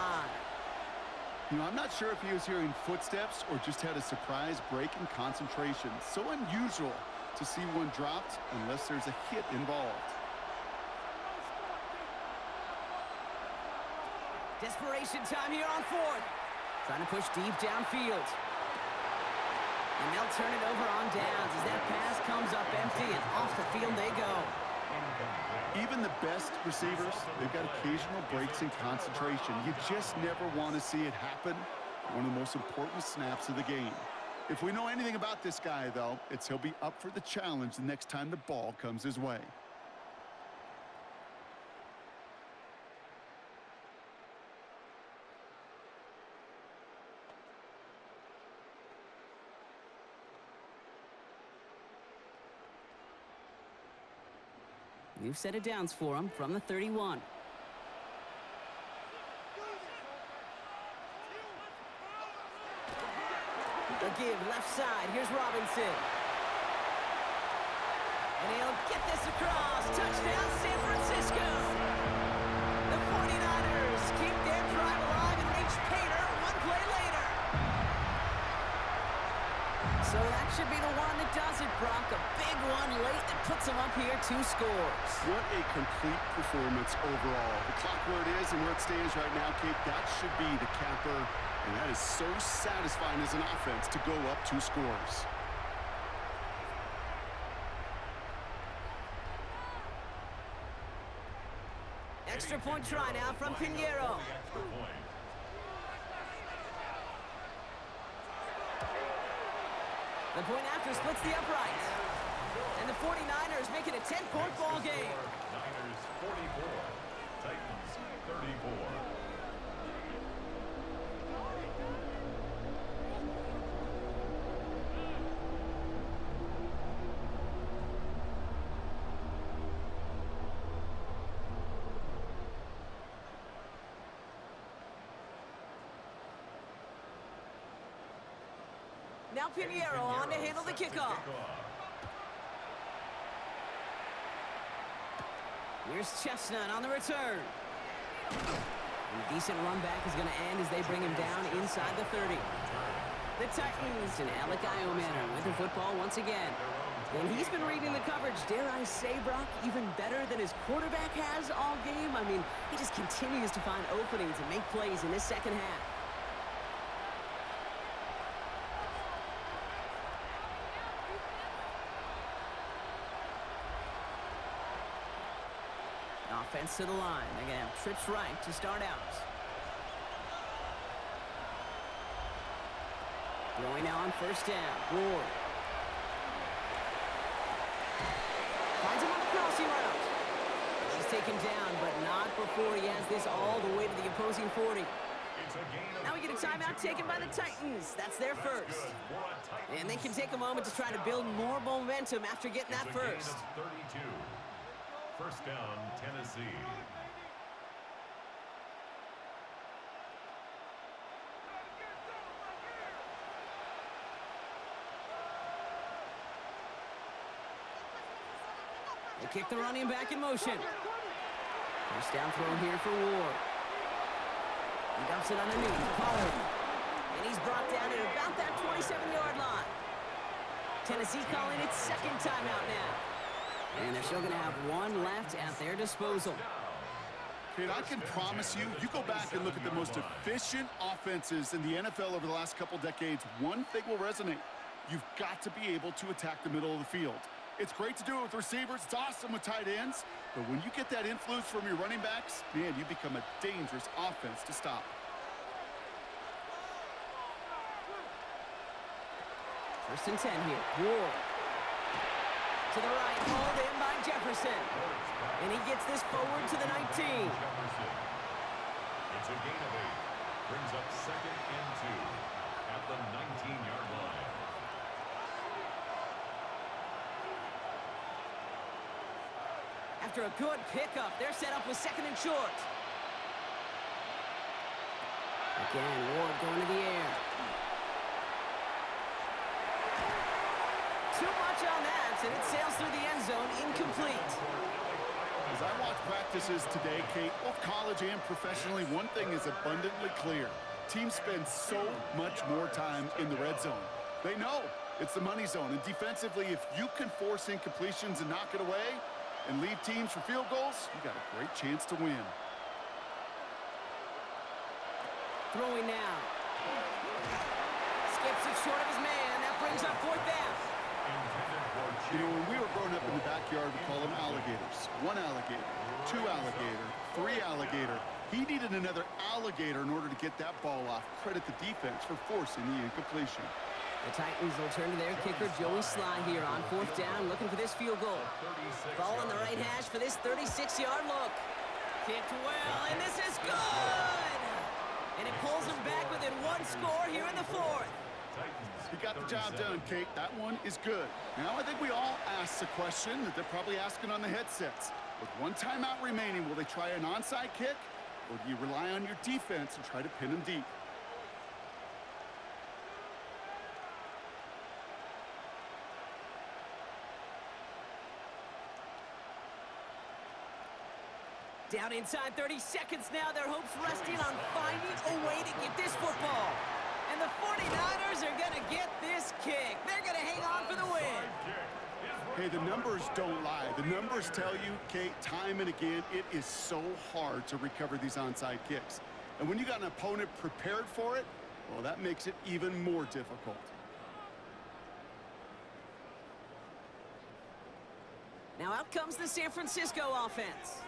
You know, I'm not sure if he was hearing footsteps or just had a surprise break in concentration. So unusual to see one dropped unless there's a hit involved. Desperation time here on 4th. Trying to push deep downfield. And they'll turn it over on downs as that pass comes up empty and off the field they go. Even the best receivers, they've got occasional breaks in concentration. You just never want to see it happen. One of the most important snaps of the game. If we know anything about this guy, though, it's he'll be up for the challenge the next time the ball comes his way. We've set it downs for him from the 31. A give left side. Here's Robinson. And And he'll get this across. Touchdown, San Francisco. The 49ers keep their drive alive and reach Pater one play later. So that should be the one that does it, Brock. A big one late that puts them up here 2 scores. What a complete performance overall. The clock where it is and where it stands right now, Kate, that should be the capper. And that is so satisfying as an offense to go up 2 scores. Extra point try now from Pinheiro. The point after splits the upright. And the 49ers make it a 10-point ball game. Niners 44, Titans 34. Now Pinheiro on to handle the kickoff. Here's Chestnut on the return. And a decent run back is going to end as they bring him down inside the 30. The Titans and Alec Iomanner with the football once again. And he's been reading the coverage, dare I say, Brock, even better than his quarterback has all game. I mean, he just continues to find openings and make plays in this second half. Offense to the line. They're going to have trips right to start out. Throwing now on first down. Ward. Finds him on the crossing route. He's taken down, but not before he has this all the way to the opposing 40. Now we get a timeout taken by the Titans. That's their first. And they can take a moment to try to build more momentum after getting that first. 32. First down, Tennessee. They kick the running back in motion. First down throw here for Ward. He dumps it underneath. Pollard. And he's brought down at about that 27-yard line. Tennessee calling its second timeout now. And they're still going to have one left at their disposal. Kate, I can promise you, you go back and look at the most efficient offenses in the NFL over the last couple decades, one thing will resonate. You've got to be able to attack the middle of the field. It's great to do it with receivers. It's awesome with tight ends. But when you get that influence from your running backs, man, you become a dangerous offense to stop. First and 10 here. Ward. To the right, hauled in by Jefferson. And he gets this forward to the 19. It's a gain of 8. Brings up second and 2 at the 19-yard line. After a good pickup, they're set up with second and short. Again, Ward going to the air. Too much on that, and it sails through the end zone, incomplete. As I watch practices today, Kate, both college and professionally, one thing is abundantly clear. Teams spend so much more time in the red zone. They know it's the money zone, and defensively, if you can force incompletions and knock it away and leave teams for field goals, you got a great chance to win. Throwing now. Skips it short of his man. That brings up fourth down. You know, when we were growing up in the backyard, we call them alligators. 1 alligator, 2 alligator, 3 alligator. He needed another alligator in order to get that ball off. Credit the defense for forcing the incompletion. The Titans will turn to their kicker, Joey Sly, here on fourth down, looking for this field goal. Ball on the right hash for this 36-yard look. Kicked well, and this is good! And it pulls them back within 1 score here in the fourth. He got the job done, Kate. That one is good. Now I think we all ask the question that they're probably asking on the headsets. With 1 timeout remaining, will they try an onside kick, or do you rely on your defense and try to pin them deep? Down inside 30 seconds now. Their hopes resting on finding a way to get this football. And the 49ers are going to get this kick. They're going to hang on for the win. Hey, the numbers don't lie. The numbers tell you, Kate, time and again, it is so hard to recover these onside kicks. And when you got an opponent prepared for it, well, that makes it even more difficult. Now out comes the San Francisco offense.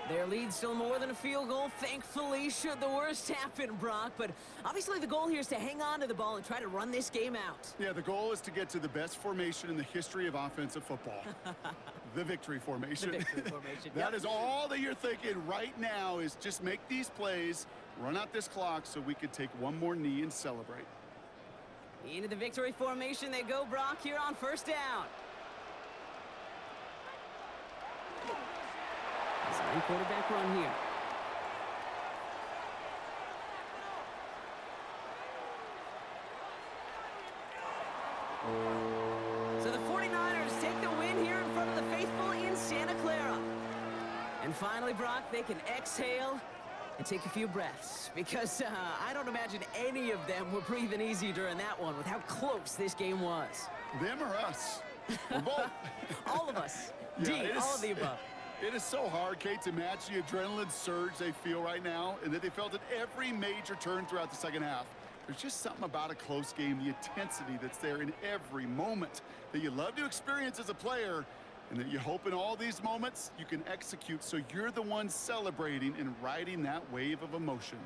Their lead still more than a field goal, thankfully, should the worst happen, Brock. But obviously the goal here is to hang on to the ball and try to run this game out. Yeah, the goal is to get to the best formation in the history of offensive football. The victory formation. The victory formation. That is all that you're thinking right now, is just make these plays, run out this clock so we can take one more knee and celebrate. Into the victory formation they go, Brock, here on first down. Design quarterback run here. So the 49ers take the win here in front of the faithful in Santa Clara. And finally, Brock, they can exhale and take a few breaths, because I don't imagine any of them were breathing easy during that one with how close this game was. Them or us? We're both. All of us. Yeah, D, all of the above. It is so hard, Kate, to match the adrenaline surge they feel right now, and that they felt at every major turn throughout the second half. There's just something about a close game, the intensity that's there in every moment that you love to experience as a player, and that you hope in all these moments you can execute so you're the one celebrating and riding that wave of emotion.